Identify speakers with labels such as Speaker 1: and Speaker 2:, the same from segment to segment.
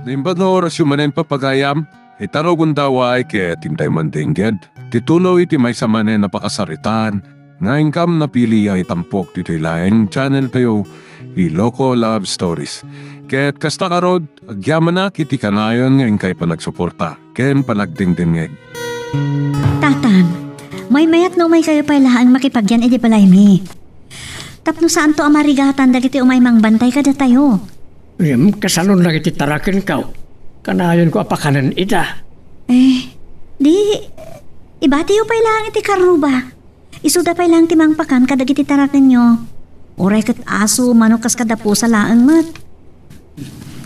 Speaker 1: Nimbad na oras yung manen papagayam, itarogon daw ay kaya tintay mandingged. Tituloy iti may sa manen napakasaritan, nga ingkam napili ay tampok dito ilayang channel kayo, Iloko Love Stories. Kaya't kasta karod, agyaman na kiti kanayon ngayon kay panagsuporta, ken panagdingdingeg.
Speaker 2: Tatan, may mayat no may kayo pailahaan makipagyan edi balay mi. Tapno saan to amarigatan dagiti umay mang bantay kada tayo.
Speaker 3: Kasalon lang iti tarakin ka. Kanayon ko apakanan ita.
Speaker 2: Di, ibati yung pailahan iti karuba. Isuda pailang timang pakan kadag iti tarakin nyo. Uray kat aso manukas kada po sa laang mat.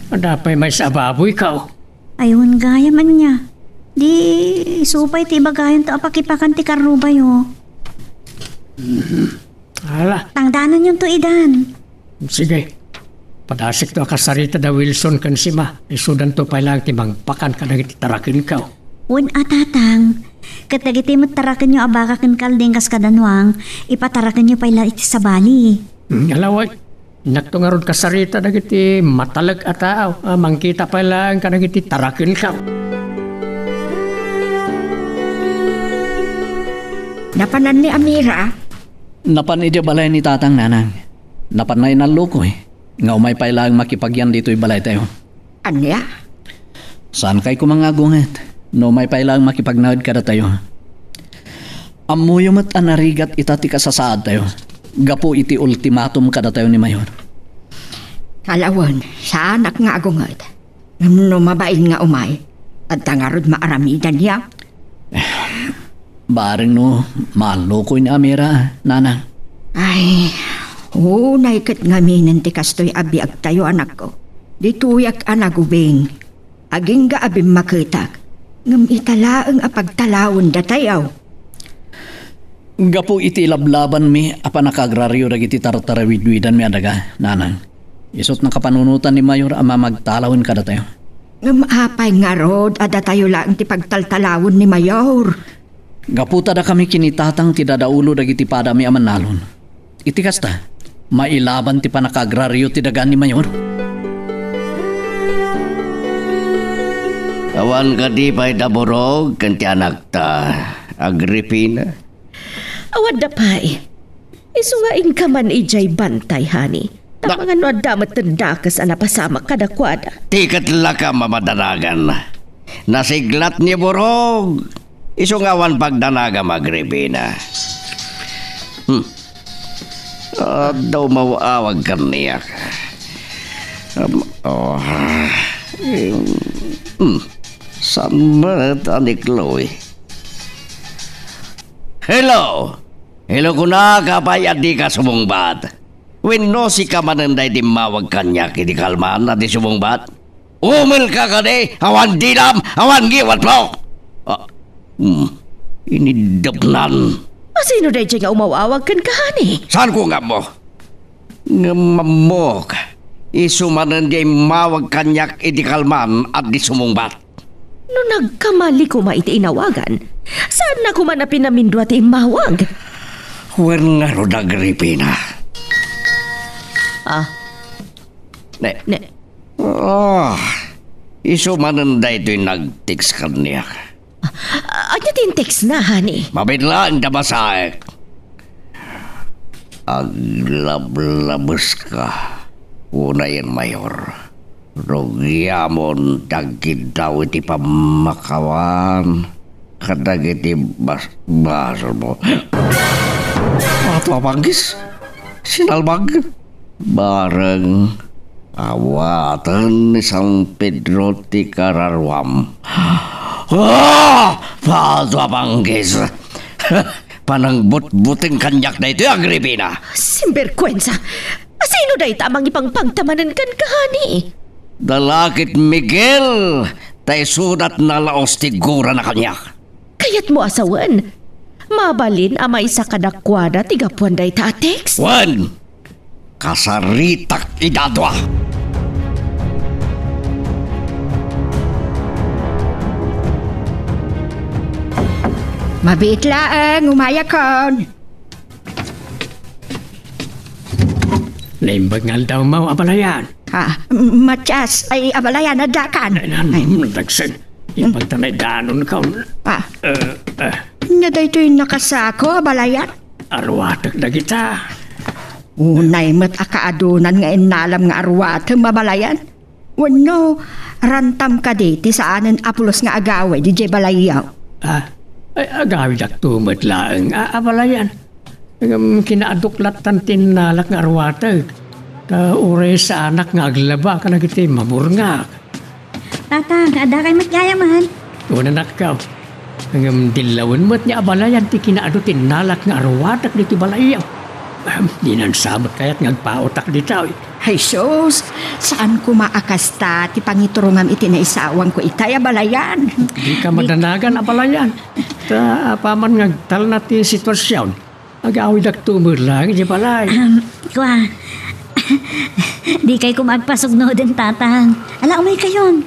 Speaker 3: Adapay may sababoy ka.
Speaker 2: Ayun gaya man niya. Di, isupay ti bagayon to apakipakan ti karuba yo.
Speaker 3: Hala.
Speaker 2: Tangdanan yung to idan.
Speaker 3: Sige. Padasik to akasarita da Wilson kan sima. Isudan to pailang timang pakan kadag iti tarakin ka.
Speaker 2: Un atatang. Katagiti matarakan nyo abakakin kalding kas kadanwang, ipatarakan nyo paila iti sabali.
Speaker 3: Alaway, nagtungarod kasarita dagiti matalag ataaw. Mangkita pailang kadag iti tarakin ka.
Speaker 4: Napanan ni Amira?
Speaker 5: Napan iti balay ni tatang nanang. Napan na inaloko Nga umay pailang makipagyan dito'y balay tayo.
Speaker 4: Anya?
Speaker 5: Saan kay kumangagunget? No may pailang makipagnawid kada tayo. Amuyo mat anarigat itati kasasaad tayo. Gapo iti ultimatum kada tayo ni Mayor.
Speaker 4: Alawan, saan ak nga agunget? No mabain nga umay. At tangarod maaramidan niya.
Speaker 5: Baring no, maloko ni Amira, nanang.
Speaker 4: Ay, unay kat nga minanti kastoy abiag tayo anak ko. Dituyak anagubing. Aging ga abim makitak. Ngam italaang apagtalawon datayaw.
Speaker 5: Gapo iti lablaban mi apa nakagraryo dagiti tartarawidwidan mi adaga, nanang. Isot na kapanunutan ni Mayor ama magtalawon kada tayo.
Speaker 4: Ngam apay nga rod ada tayo lang ti pagtaltalawon ni Mayor.
Speaker 5: Gaputa da kami kinitatang ti dadaulo dagiti padami aman nalon. Iti kasta, mailaban ti panakagraryo ti dagan ni Mayor.
Speaker 6: Awan ka di pa'y daborog kan ti anak ta, Agripina.
Speaker 7: Awad da pa'y. Isuwain ka man ijay bantay, hani. Tapang ano damat tendakas anapasama kadakwada.
Speaker 6: Tikat ka mamadanagan. Nasiglat ni borog. Isungawan pagdanagam, Agripina. Daw mawawag ka niya. Saan ba ni Chloe? Hello! Hello ko na, kapay at di ka sumungbat. Wino si ka mananday di mawag kanya kini kalman at di sumungbat. Umil ka ka di, awan dilam, awan giwat mo! Inidabnan.
Speaker 7: Sino day nga umawawag kan kahani?
Speaker 6: Saan ko nga mo? Nga mamok. Isumanan di mawag kanyak idikalman at di sumungbat.
Speaker 7: No nagkamali ko maiti inawagan, saan na ko man na pinamindwa ti mawag?
Speaker 6: Wen nga ro Agripina. Ne. Isumanan da ito'y nag-text kanya.
Speaker 7: Anya tin text na, hani?
Speaker 6: Mabidlaan da basaek. Aglab-labas ka. Una yan, Mayor. Rogyamon dagid daw iti pamakawan. Kadag iti basal mo. Ato panggis. Sinalbag. Bareng awatan ni San Pedro ti Kararwam. Pato panggis. Panang but-buting kanyak na ito, Agripina.
Speaker 7: Simberkwensa. Sino day tamang ipangpagtamanan kan kahani?
Speaker 6: Dalakit Miguel, tay sudat na laos tigura na kanya.
Speaker 7: Kayat mo asawan. Mabalin amay sa kadakwada tigapuan day tatex.
Speaker 6: Wan, kasaritak idadwa.
Speaker 4: Mabit laang, umayakon.
Speaker 3: Naimbagal daw mo abalayan.
Speaker 4: Matyas, ay abalayan na dakan.
Speaker 3: Ay, nagsan. Ipagtanay danon ka.
Speaker 4: Naday to'y nakasako, abalayan.
Speaker 3: Arwatak na kita.
Speaker 4: Unay mat akaadunan nga inalam nga arwatak, mabalayan. Wano, rantam ka di saanan apulos nga agaway, DJ Balayaw.
Speaker 3: Ay agawid ak tumot laeng abalayan. Kinaaduklatan tinalak nga arwatak. Ta ure sa anak nga aglaba ka na kita mamurngak.
Speaker 2: Tatang, ada kay matyayaman.
Speaker 3: Una nakaw. Ang dilawan mo't niya abalayan ti kinaadutin nalak nga arwatak dito balayaw. Di nan sabot kaya't ngagpaotak dito.
Speaker 4: Ay sus, saan ko maakasta ti pangiturungam iti na isawang ko itay abalayan.
Speaker 3: Di ka madanagan abalayan. Ta paman ngagtal na ti sitwasyon. Agawid ak tumor lang di balay.
Speaker 2: Kwa, di kay kumagpasugno din tatang. Ala, umay kayon.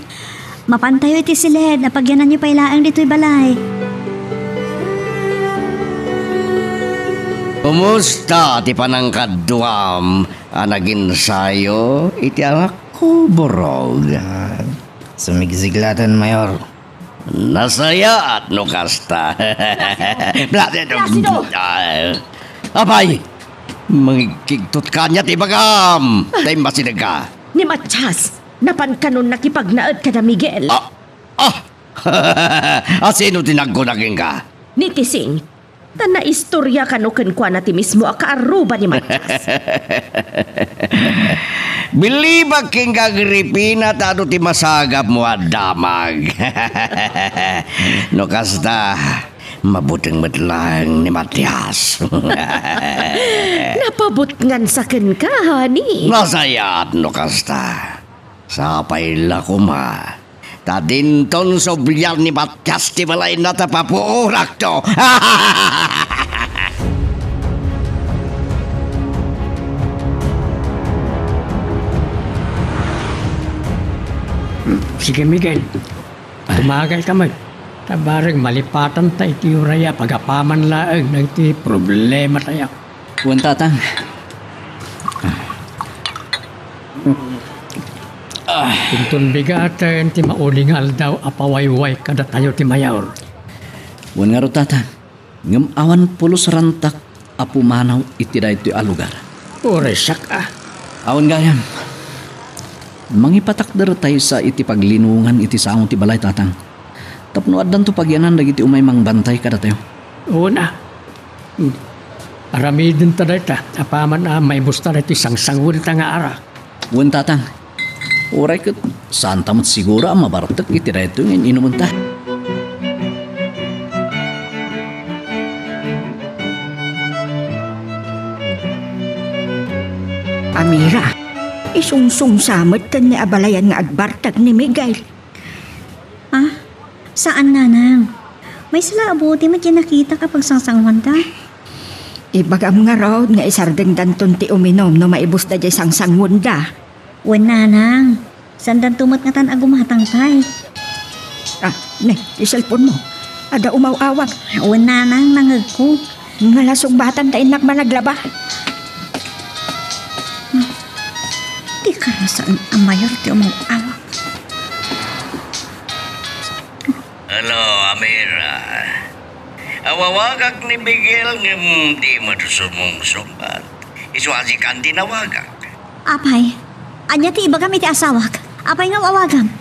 Speaker 2: Mapantayo iti silid, napagyanan niyo pailaang dito'y balay.
Speaker 6: Kumusta ti panangkaduam anagin sayo iti anak ko borog.
Speaker 8: Sumigsiglatan, Mayor.
Speaker 6: Nasaya at no kasta.
Speaker 7: Placido!
Speaker 6: Abay, mangikigtot ka niya ti bagam. Tay masinag ka.
Speaker 7: Ni Matyas, napan kanon nakipagnaad ka na Miguel.
Speaker 6: Sino tinaggunagin ka?
Speaker 7: Ni Tising, na istorya kanukan kwa na ti mismo akaaruba ni Matyas.
Speaker 6: Bilibag king kagripina tado ti masagap mo at damag. No kasta, mabuting matlang ni Matyas.
Speaker 7: Napabot ngan sa ken ka, honey.
Speaker 6: Nasayat no kasta. Sapay la kuma. Tadinton sobyal ni Matyas ti balay na tapapuurak to.
Speaker 3: Sige Miguel, tumagal ka man. Tabarang malipatan tayo iti uraya pagapaman laeng na iti problema tayo.
Speaker 5: Kuwan tatang.
Speaker 3: Tuntun bigatan ti maulingal daw apawayway kada tayo ti mayor.
Speaker 5: Kuwan nga ro tatang. Ngam awan pulos rantak apumanaw iti da iti alugar.
Speaker 3: Uresak
Speaker 5: Awan gayam. Mangipatakder tayo sa iti paglinungan iti saong ti balay tatang. Tapno addan to pagyanan dagiti umay mangbantay kada tayo.
Speaker 3: Una. Aramidin taday ta. Apaman may busta na iti sangsangwil ta nga ara.
Speaker 5: Kuwan tatang. Uray kat saan tamot siguro ang mabartak iti da ito ngayon inuman ta.
Speaker 4: Amira, isungsung samot kan ni abalayan nga agbartag ni Miguel.
Speaker 2: Saan nanang? May sila abuti mo nakita kapag sangsangwan ta.
Speaker 4: Ibagam nga raw nga isardeng danton ti uminom no maibus da jay sangsangwon da.
Speaker 2: Wen nanang, sandan tumot nga tan agumatang tay.
Speaker 4: Iselpon mo. Ada umaw-awag.
Speaker 2: Wen nanang, nangag ko.
Speaker 4: Nga lasong batan ta inak managlaba.
Speaker 2: Di ka na saan ang mayor ti umawawak.
Speaker 6: Hello, Amira. Awawagak ni Miguel ng di madusumong sumbat. Iswazi kan tinawagak.
Speaker 2: Apay, anya ti iba kami ti asawak. Apay nga wawagam.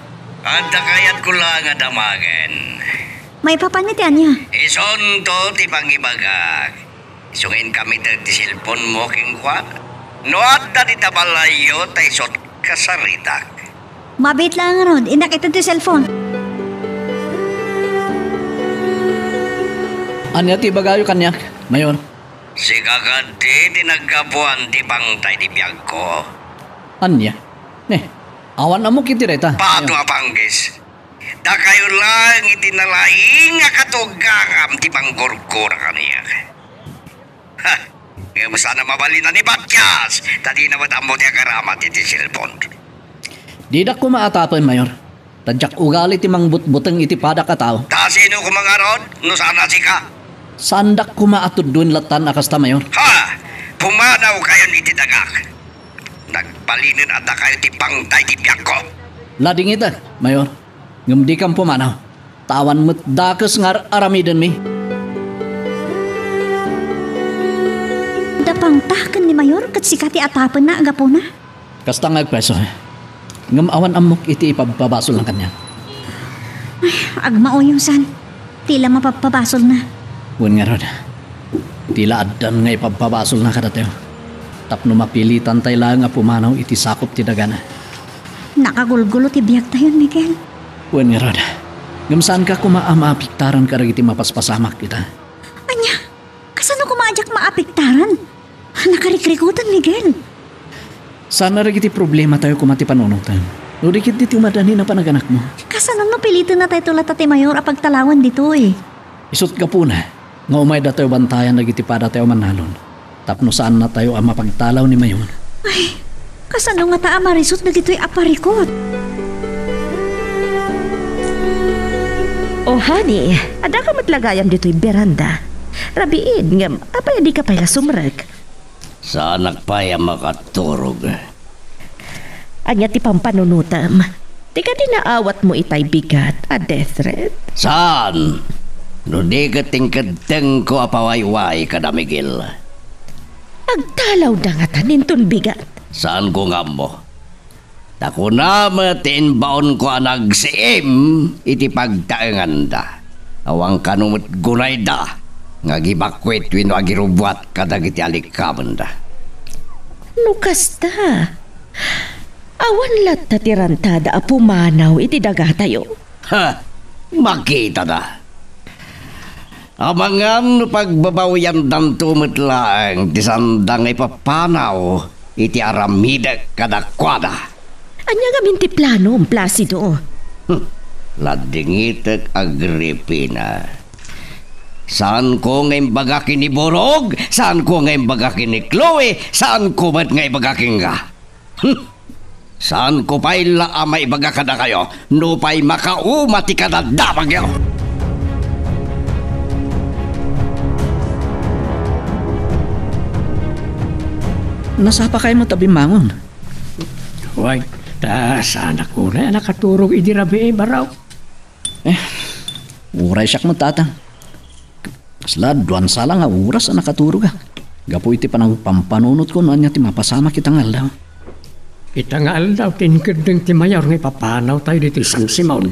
Speaker 6: Anta kayat ko lang nga damagan.
Speaker 2: May papan ti anya.
Speaker 6: Ison to ti pangibagak. Isungin kami ti silpon mo king kwa. No at ti tabalayo tay sot kasaritak.
Speaker 2: Mabit lang rod, inak ito ti cellphone.
Speaker 5: Anya ti bagayo kanyak, Mayor?
Speaker 6: Si kakati tinagkapuan ti pangtay di biyag ko.
Speaker 5: Anya? Awan na mo kiti reta.
Speaker 6: Pato apanggis. Da kayo lang itinalaing nga katugangam ti panggurgura kaniya. Ha! Ngayon sana mabali na ni Batyas. Tadi na matamo ti akaramat iti silpon.
Speaker 5: Di da ko maatapan, Mayor. Tadyak ugali ti mangbutbuteng iti pada ka tao.
Speaker 6: Ta sino kumangarod? No sana si ka?
Speaker 5: Sandak ko maatod doon latan akasta, Mayor.
Speaker 6: Ha! Pumanaw kayo iti dagak. nagbalinin at kayo ti pangday ti biyak ko.
Speaker 5: Lading ita, Mayor. Ngam di kang pumanaw. Tawan mo't dakas nga aramiden mi.
Speaker 2: Dapang takan ni Mayor kat sikati atapan na agapo na.
Speaker 5: Kasta nga agpreso. Ngam awan amok iti ipababasol lang kanya.
Speaker 2: Agmao yung san. Tila mapapabasol na.
Speaker 5: Huwag nga ron. Tila adan nga ipababasol na kadateo. Tapno mapilitan tayo lang nga pumanaw iti sakop ti dagana.
Speaker 2: Nakagulgulo ti biyak tayo, Miguel.
Speaker 5: Huwag nga ron. Ngam saan ka kumaamapiktaran ka iti mapaspasamak kita?
Speaker 2: Anya, kasano kumaadyak maapektaran? Nakarikrikutan, Miguel.
Speaker 5: Sana iti problema tayo kumati panunutan. No dikit diti umadani na panaganak mo.
Speaker 2: Kasano no pilitin na tayo tulad ti Mayor apagtalawan dito eh.
Speaker 5: Isot ka po na. Nga umay da tayo bantayan nagiti pada tayo manalon. Tapno saan na tayo ang mapagtalaw ni Mayon.
Speaker 2: Ay, kasano nga taa marisot na dito'y aparikot?
Speaker 7: Oh, honey, ada ka matlagayam dito'y beranda. Rabiin, ngam, apay di ka pala sumrek.
Speaker 6: Saan nagpaya makaturog?
Speaker 7: Anya ti pampanunutam. Di ka dinaawat mo itay bigat a death threat.
Speaker 6: Saan? No di ka tingkadeng ko apawayway kada Miguel.
Speaker 7: Agtalaw da nga tanin ton bigat.
Speaker 6: Saan ko nga mo? Dako na matin baon ko nagsiim iti pagtaengan da. Awang kanumot gunay da. Nga gibakwit wino agirubwat kadag iti alikaman da.
Speaker 7: Nukas ta. Awan lat tatirantada a pumanaw iti daga tayo.
Speaker 6: Ha! Makita da. Amangan no pagbabawian dan tumitlaang ti sandang ipapanaw iti aramidek kadakwada.
Speaker 7: Anya nga minti plano, Placido.
Speaker 6: Ladingitek Agripina. Saan ko ngayon bagakin ni Borog? Saan ko ngayon bagakin ni Chloe? Saan ko ba't ngayon bagakin ka? Saan ko pa'y laamay bagakada kayo? No pa'y makaumati ka na damag yun.
Speaker 5: Nasapa kayo mo tabi mangon.
Speaker 3: Huwag, sana ko na nakaturog idirabi baraw.
Speaker 5: Uray siyak mo tatang. Kasla, duwan sala nga oras na nakaturog ka. Gapo iti panang pampanunot ko noon niya ti mapasama kitang aldaw.
Speaker 3: Kita nga aldaw, tinkadeng ti Mayor nga ipapanaw tayo dito San Simon.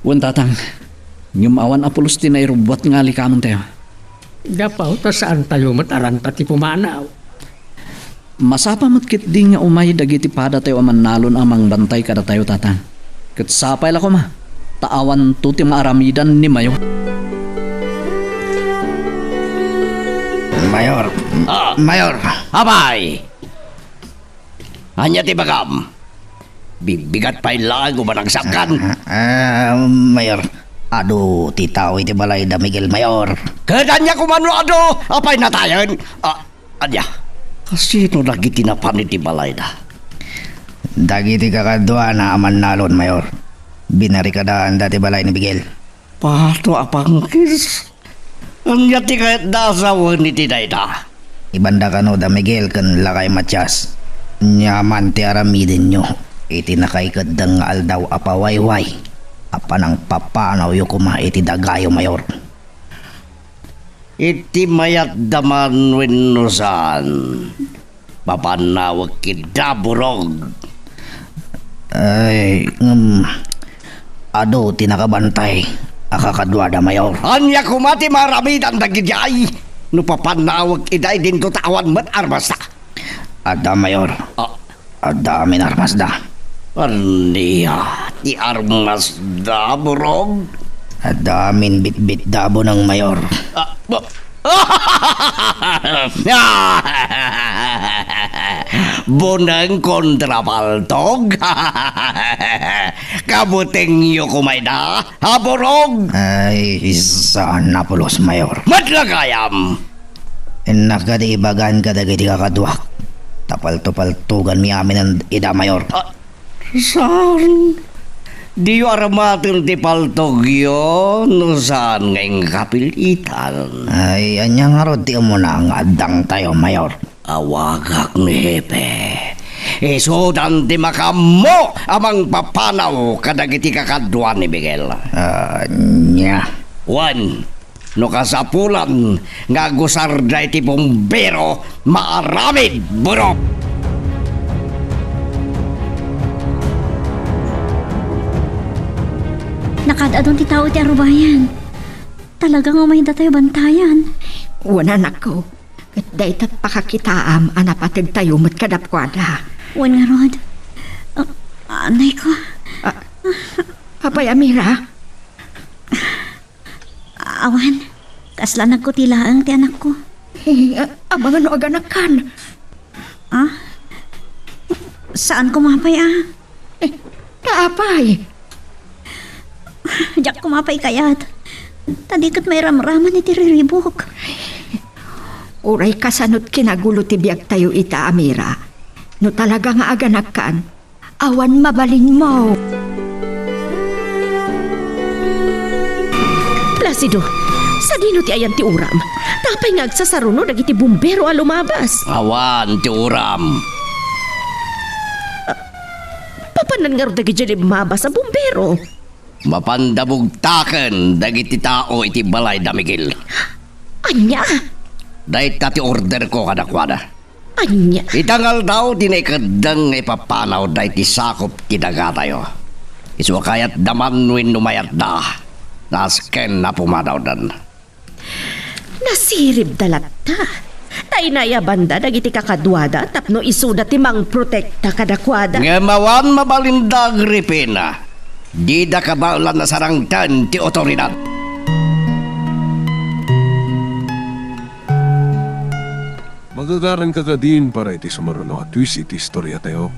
Speaker 5: Uwan tatang, ngam awan apulos ti nairubwat nga alikamon tayo.
Speaker 3: Gapaw, ta saan tayo mataranta ti pumanaw?
Speaker 5: Masapa matkit di nga umay dagiti pada tayo aman nalon amang bantay kada tayo tatang. Kat sapay la ko ma, taawan to ti maaramidan ni Mayo.
Speaker 8: Mayor. Mayor.
Speaker 6: Abay! Anya ti bagam? Bibigat pa'y lago managsakan.
Speaker 8: Mayor. Ado, ti tao iti balay da Miguel Mayor.
Speaker 6: Kadanya kumano ado, apay natayan. Anya, kasino lagi tinapan iti balay da?
Speaker 8: Dagiti kakadwa na aman nalon, Mayor. Binarikadaan dati balay ni Miguel.
Speaker 6: Pato apangkis. Anya ti kahit dasawan iti dayda.
Speaker 8: Ibanda ka no da Miguel kan lakay Matias. Nyaman ti aramidin nyo. Iti nakaikadang aldaw apawayway. Apanang papanaw yu kuma iti dagayo, Mayor.
Speaker 6: Iti mayat daman winusan. Papanawag kidaburog.
Speaker 8: Ay, ado tinakabantay. Akakadwa da Mayor.
Speaker 6: Anya kumati maramidan dagijay. No papanawag iday din to tawan mat armasta.
Speaker 8: Ada Mayor. Ada amin armas da.
Speaker 6: Aniya, ti armas da burog.
Speaker 8: Ada amin bit-bit dabo ng Mayor.
Speaker 6: Bunang kontrapaltog. Kabuting yu kumay da, haburog.
Speaker 8: Ay, sana pulos, Mayor.
Speaker 6: Matlagayam.
Speaker 8: Nakadi ibagan ka dagiti kakadwak. Tapal-tupal-tugan mi amin ang ida, Mayor.
Speaker 6: Saan? Di yu aramatin ti paltog yun. No saan ngayong kapilitan?
Speaker 8: Ay, anya nga rod ti mo na ang adang tayo, Mayor.
Speaker 6: Awagak ni Hepe. Isudan di makamo amang papanaw kadagiti kakadwa ni Miguel.
Speaker 8: Nya.
Speaker 6: Wan, no kasapulan nga gusarda iti bumbero maaramid burok.
Speaker 2: Nakadadon ti tao ti arubayan. Talagang umayda tayo bantayan.
Speaker 4: Una nako. Kat daytat pakakitaam anapatag tayo mat kadapkwada.
Speaker 2: Wan nga rod. Anay ko.
Speaker 4: Apay Amira,
Speaker 2: Awan. Kasla nagkutilaang ti anak ko.
Speaker 4: abang ano aganakan.
Speaker 2: Saan kumapay
Speaker 4: Kaapay.
Speaker 2: Diyak kumapay kayat. Tadikot may ramraman iti riribok.
Speaker 4: Uray kasanot kinagulo ti biag tayo ita Amira. No talaga nga aganakan, awan mabalin mo.
Speaker 7: Placido, sa dino ti ayan ti uram. Tapay nga agsasaruno dagiti bumbero a lumabas.
Speaker 6: Awan ti uram.
Speaker 7: Papanan nga ro dagiti lumabas sa bumbero.
Speaker 6: Mapandabugtaken dagiti tao iti balay da Miguel.
Speaker 7: Anya?
Speaker 6: Dahit ti order ko kadakwada.
Speaker 7: Anya?
Speaker 6: Itangal daw dinekadang ipapanaw dahil ti sakop kinaga tayo. Iswa kayat daman win numayat da. Nasken na pumadaw dan.
Speaker 7: Nasirib dalat ta. Tainaya banda dagiti kakadwada tapno isuda ti mang protekta kadakwada.
Speaker 6: Ngemawan mabalindag ripina. Di da kabaulan na sarangtan ti otoridad.
Speaker 1: Magagaran ka ka din para iti sumaruno at twist iti istorya tayo.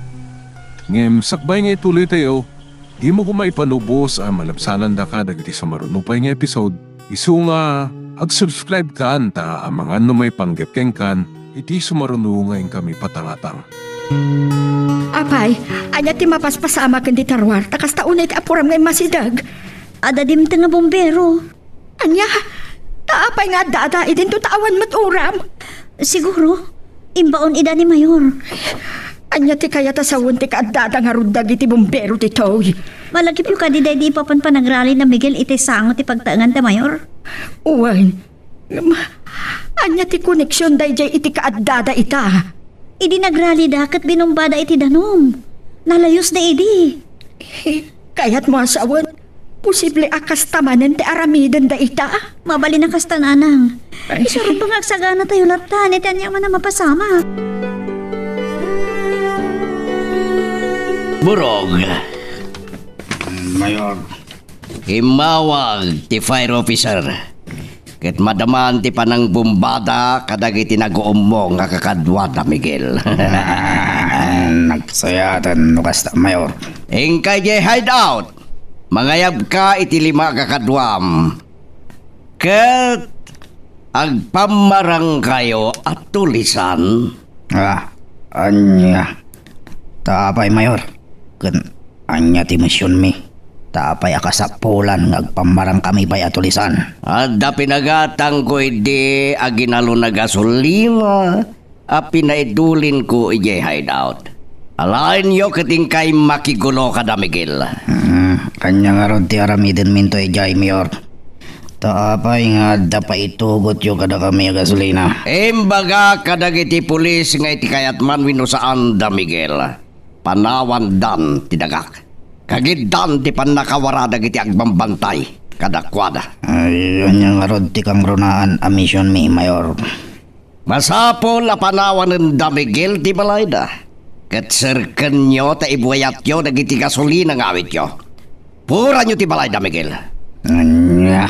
Speaker 1: Ngem, sakbay nga ituloy tayo, di mo kumaipanubos ang malabsanan da ka dagiti sumaruno pa nga episode. Isu nga, ag-subscribe ka ta ang mga may panggepkeng kan, iti sumaruno ngayon kami patangatang.
Speaker 4: Apay, anya ti mapaspasama kan di tarwar, takas taunay ti apuram ngay masidag.
Speaker 2: Adadim ta nga bombero.
Speaker 4: Anya, taapay nga dada, idin to tawan maturam.
Speaker 2: Siguro, imbaon ida ni Mayor.
Speaker 4: Anya ti kaya tasawon ti kaadada nga rudag iti bumbero ti Toy.
Speaker 2: Malagip yung kadiday di pa panagrali na Miguel iti sango ti pagtaangan ta Mayor.
Speaker 4: Uwan, anya ti koneksyon dayjay iti kaadada ita.
Speaker 2: Idi nagrali dakat binumbada iti danom. Nalayos na idi.
Speaker 4: Kaya't mo asawon, posible akas tamanan ti aramidan da ita.
Speaker 2: Mabali na kastananang. Isarong pangagsagana tayo latan, iti anya man na mapasama.
Speaker 6: Burog.
Speaker 8: Mayor.
Speaker 6: Himawag ti fire officer. Ket madaman ti panang bumbada kadagiti nag-uom mo nga kakadwa da Miguel.
Speaker 8: Nagsayatan no kasta Mayor.
Speaker 6: Ingkay jay hideout. Mangayab ka iti 5 kakadwam. Ket agpamarang kayo at tulisan.
Speaker 8: Anya. Tapay Mayor. Kan anya ti misyon mi. Tapay akasapulan ngagpamarang kami pa'y atulisan.
Speaker 6: Adda pinagatang ko idi aginalo na gasolina a pinaidulin ko ije hideout. Alain yo katingkay makigulo ka da Miguel.
Speaker 8: Kanya nga ron ti aramiden minto ijay Mayor. Tapay nga dapa itugot yo kada kami gasolina.
Speaker 6: Imbaga kadagiti pulis nga iti kayat man winusaan da Miguel. Panawan dan tidagak. Kagiddan ti panakawara dagiti agbambantay kadakwada.
Speaker 8: Ayun nga ron ti kang runaan a mission mi Mayor.
Speaker 6: Masapol a panawan da Miguel ti balayda. Ket serken nyo ta ibuayat yo dagiti gasolina nga awit yo. Pura nyo ti balayda Miguel.
Speaker 8: Anya.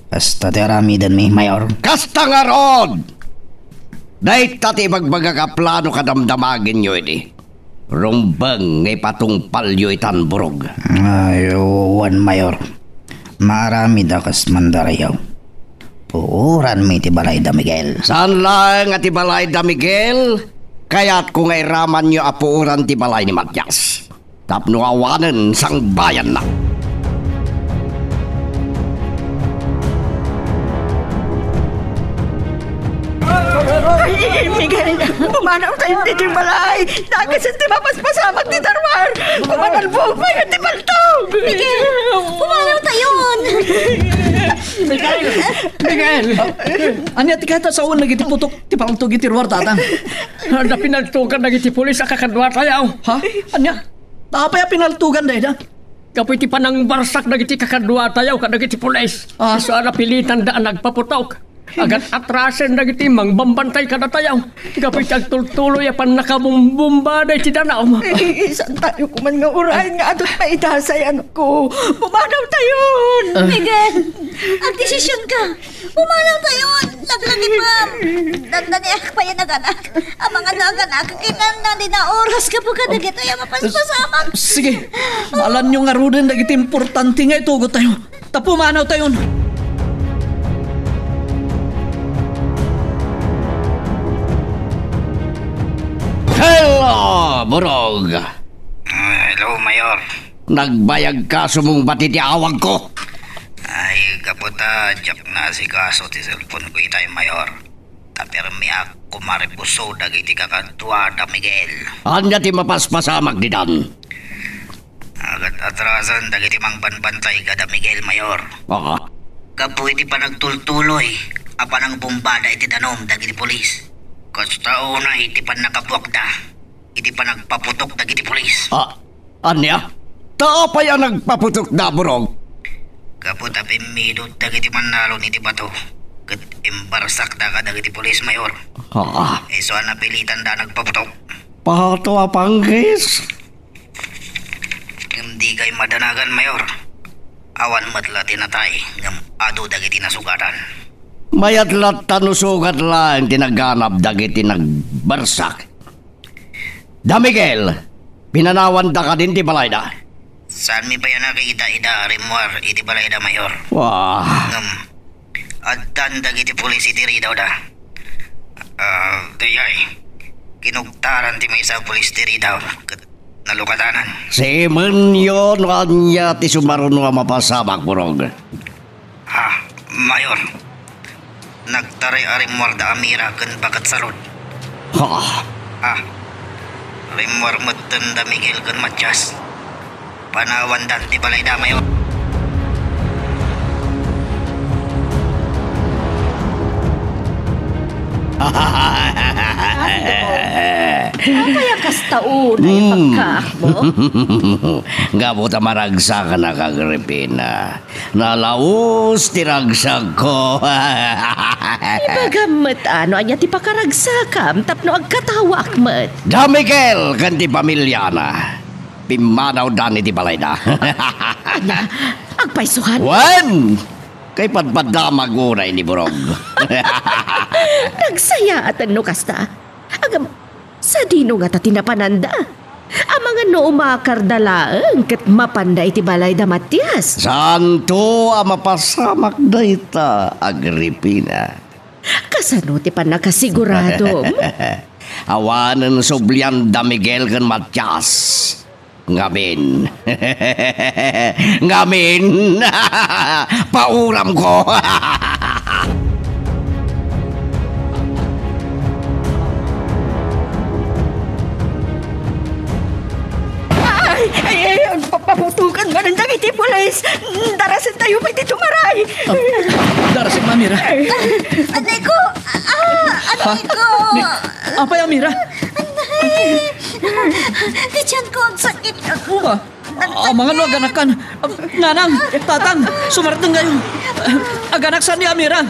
Speaker 8: Basta ti aramiden mi Mayor.
Speaker 6: Kasta nga rod! Dahit tati bagbaga ka plano kadamdamagin nyo ini. Rumbang ngay patungpal yo itan burog.
Speaker 8: Ayuwan Mayor. Marami da kas mandarayaw. Puuran mi ti balay da Miguel.
Speaker 6: Saan lang at ti balay da Miguel? Kaya't kung ay raman nyo apuuran ti balay ni Matias. Tapno awanan sang bayan na.
Speaker 4: Miguel, Pumanaw tayo dito balay. Dakas at timapas-pasamat ni Darwar. Pumanalbog pa yung tipaltog.
Speaker 2: Miguel, pumanaw tayon!
Speaker 3: Miguel!
Speaker 5: Anya ti kata sa lagi ti putok ti paltog iti ruwar tatang.
Speaker 3: Handa pinaltugan na iti pulis sa kakadwa tayaw.
Speaker 5: Ha? Anya? Tapay pinaltugan dahil da?
Speaker 3: Kapoy ti panang barsak na iti kakadwa tayaw kadag iti pulis. So napilitan daan nagpaputok. Agat atrasen na iti mang bambantay kada tayaw. Kapoy tagtultuloy apan nakabumbumba na iti danaw.
Speaker 4: Isan tayo kuman nga urahin nga atot pa itasay anak ko. Pumanaw tayon.
Speaker 2: Miguel, ang desisyon ka. Pumanaw tayon. Laglagi pa. Dandaniak pa yan naganak. Ang mga naganak, kinang din na oras ka po ka dagito yung mapaspasamak.
Speaker 5: Sige, malan nyo nga rudin na iti importante nga itugot tayo. Tapumanaw tayon.
Speaker 6: Hello, Burog.
Speaker 8: Hello, Mayor.
Speaker 6: Nagbayag ka sumong bati ti awag ko.
Speaker 8: Ay, kaputa, jak na si kaso ti cellphone ko itay, Mayor. Tapirmi ako maripuso dagiti kakadwa da Miguel.
Speaker 6: Anya ti mapaspasamag di dan.
Speaker 8: Agat atrasan dagiti mang banbantay kada Miguel, Mayor. Kapu iti pa nagtultuloy. Apa nang bumbada iti danom dagiti polis. Kasta una iti pa nakabuak da. Iti pa nagpaputok dagiti polis.
Speaker 6: Anya? Taa pa yan nagpaputok na, Burog.
Speaker 8: Kapu tapi midot dagiti manalo iti bato. Kat imbarsak da ka dagiti polis, Mayor. So napilitan da nagpaputok.
Speaker 6: Pato apanggis.
Speaker 8: Hindi kay madanagan, Mayor. Awan matla tinatay ngam ado dagiti nasugatan.
Speaker 6: Mayat lat tanusugat lang tinaganap dagiti nagbarsak. Da Miguel, pinanawan da ka din ti balayda.
Speaker 8: Saan mi pa yan nakikita ida rimwar iti balayda, Mayor?
Speaker 6: Wah.
Speaker 8: Ngam, addan dagiti pulis iti ridaw da. Dayay, kinugtaran ti may isa pulis ti ridaw. Nalukatanan.
Speaker 6: Si Menyon kanya ti sumaruno nga mapasamak, Burog.
Speaker 8: Ha, Mayor. Nagtaray arimwar da amira ken bakat salod. Rimwar meten da Miguel ken Matias. Panawan dan ti balay da, Mayor.
Speaker 7: Apa yung kastaon na ipagkak mo?
Speaker 6: Gabuta maragsa ka na kagripina. Nalaos tiragsak ko.
Speaker 7: Ibagamat ano anya ti pakaragsakam tapno agkatawak mat.
Speaker 6: Da Miguel kan ti pamilya na. Pimanaw dani ti balay da.
Speaker 7: Anya, agpaisuhan.
Speaker 6: Wan! Kay padpadamag unay ni Burog.
Speaker 7: Nagsaya at ano kasta. Agam, sa dino nga tinapananda. Ang mga no umakardalaan kat mapanda iti balay da Matias.
Speaker 6: Santo ang mapasamak da ita, Agripina.
Speaker 7: Kasano ti pa nakasigurado?
Speaker 6: Awanan soblian da Miguel kan Matias. Ngamin. Ngamin. Pauram ko.
Speaker 4: Ay, paputukan nga ng dagiti pulis. Darasin tayo pa iti tumaray.
Speaker 5: Darasig, Mamira.
Speaker 2: Anay ko! Anay ko!
Speaker 5: Apa yung Mira?
Speaker 2: Di tiyan ko ang sakit ako.
Speaker 5: Mga no, aganakan. Nanang, tatang, sumartang kayo. Aganak saan ni Amira?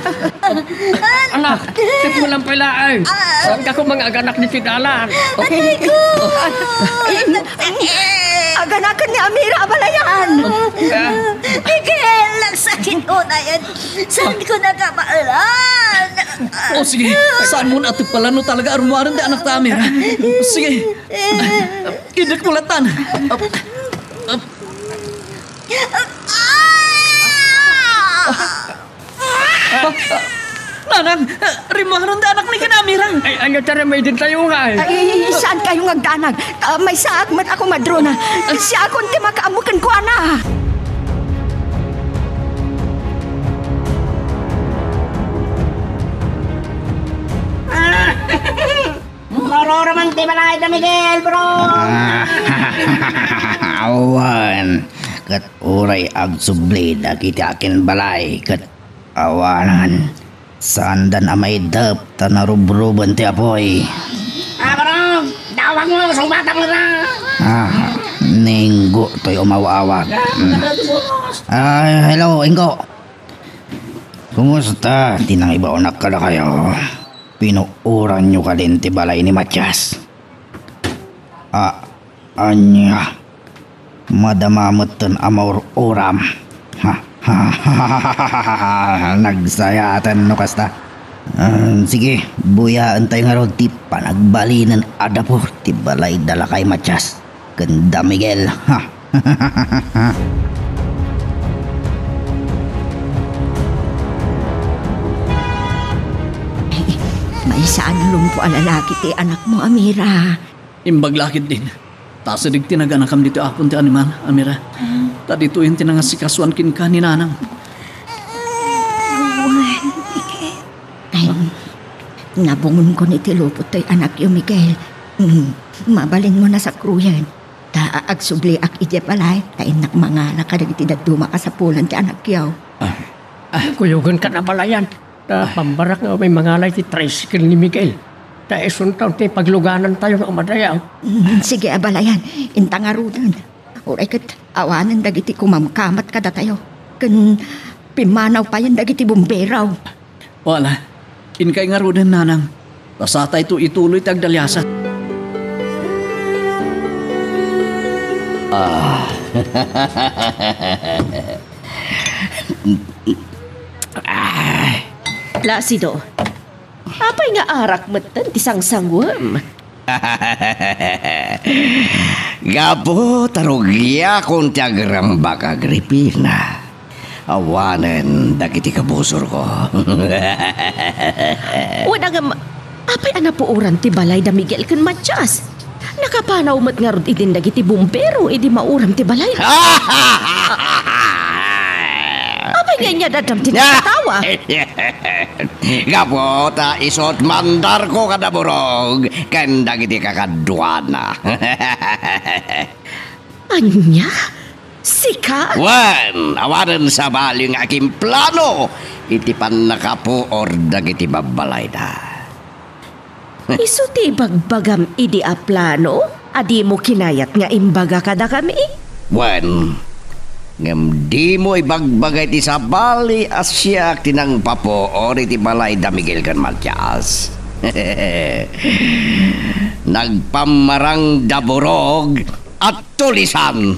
Speaker 3: Anak, tipulang pilaan. Saan ka ko mga aganak ni Tidalan?
Speaker 2: Anay ko!
Speaker 4: Aganakan ni Amira abalayan.
Speaker 2: Miguel, nagsakit ko na yan. Saan ko nagkapaalan?
Speaker 5: O sige, saan mo natin pala no talaga armuaran di anak ta Amira? Sige, idik mulatan. Nanang, rimuaran di anak ni Amira.
Speaker 3: Ay, ano tara may din tayo nga eh.
Speaker 4: Ay, saan kayong agdanag? May saak mat ako madrona. Siya akong ti makaamukan ko, ana.
Speaker 9: Mauro man ti balay da Miguel, bro.
Speaker 8: Awan. Kat uray agsubli dagiti akin balay. Kat awanan. Sandan amay dap tanarubruban ti apoy.
Speaker 9: Bro, dawag mo, sumbata mo na.
Speaker 8: Ninggo to'y umawawag. Hello, Ingo. Kumusta? Tinang ibaunak ka na kayo. Pinuuran nyo ka din ti balay ni Matias. Anya. Madamamot ton amor uram. Nagsayatan no kasta. Sige, buyaan tayo nga ron ti panagbalinan adapo ti balay dala kay Matias. Ganda Miguel.
Speaker 4: May saan lumpo alalaki ti anak mo, Amira.
Speaker 5: Imbaglakid din. Tasidig tinaganakam dito apon ti animal, Amira. Tadito yung tinangasikasuan kin ka ni Nanang.
Speaker 4: Ay, nabungon ko ni Tilupot to'y anak yung Miguel. Mabalin mo na sa kruyan. Agsubli ak ije balay. Tain nakmanga nakadagiti daduma ka sa pulan ti anak yaw.
Speaker 3: Kuyugan ka na balayan. Pambarak nga may mangalay ti tricycle ni Miguel. Isuntaw ti pagluganan tayo ng umadayaw.
Speaker 4: Sige, abalayan. Intangarudan. Uray kat awanan dagiti kumamkamat kada tayo. Kan pimanaw pa yan dagiti bumberaw.
Speaker 5: Wala. Inkay nga rudan, Nanang. Pasatay to ituloy tagdalyasa.
Speaker 7: Placido, apay nga arak matan ti sangsangwam.
Speaker 6: Gapo tarugya kung tiagramba ka Agripina. Awanen dagiti kabusor ko.
Speaker 7: Wala nga apay anapuuran ti balay da Miguel kan Matias. Nakapanaw mat nga rod idin dagiti bumbero idi mauram ti balay. Apay nga niya dadam tinatawa.
Speaker 6: Gapo ta isot mandar ko kada burog ken dagiti kakadwana.
Speaker 7: Anya? Sika?
Speaker 6: Wan, awanen sa baling aking plano. Iti pan nakapuor dagiti babalay na.
Speaker 7: Isu ti bagbagam idi a plano? Adi mo kinayat nga imbaga kada kami?
Speaker 6: Wan, ngam di mo ibagbagay ti sa bali asyak tinang papuor iti balay da Miguel kan Matias. Nagpamarang daburog at tulisan.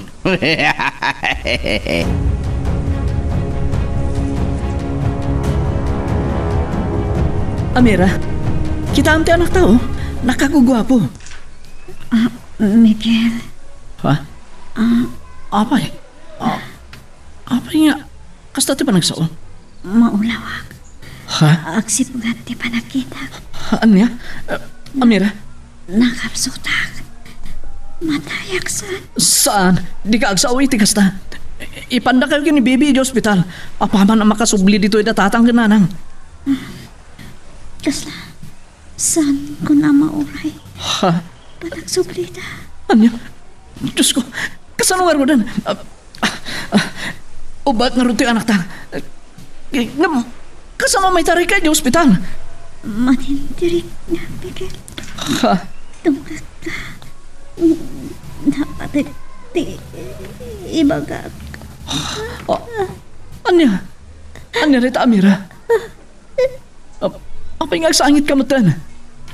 Speaker 5: Amira, kita ang ti anak tao. Nakagugwapo.
Speaker 2: Miguel.
Speaker 5: Ha? Apay? Apay nga. Kasta ti pa nagsaon?
Speaker 2: Maulawak.
Speaker 5: Ha?
Speaker 2: Agsip nga ti panakita.
Speaker 5: Ano niya? Amira?
Speaker 2: Nakapsutak. Matayak
Speaker 5: Saan? Di ka agsaw iti kasta. Ipanda kayo ni baby di ospital. Apaman ang makasubli dito idatatang gananang.
Speaker 2: Kasla. Saan ko na mauray?
Speaker 5: Ha?
Speaker 2: Panagsublida.
Speaker 5: Ano? Diyos ko. Kasano nga rodan? O ba't nga rin anak ta? Kasama may taray kayo di ospital.
Speaker 2: Manindirik na, Miguel.
Speaker 5: Ha?
Speaker 2: Tungkol ka. Dapat ibagag.
Speaker 5: Anya? Anya rita, Amira? Apay nga agsangit ka matan.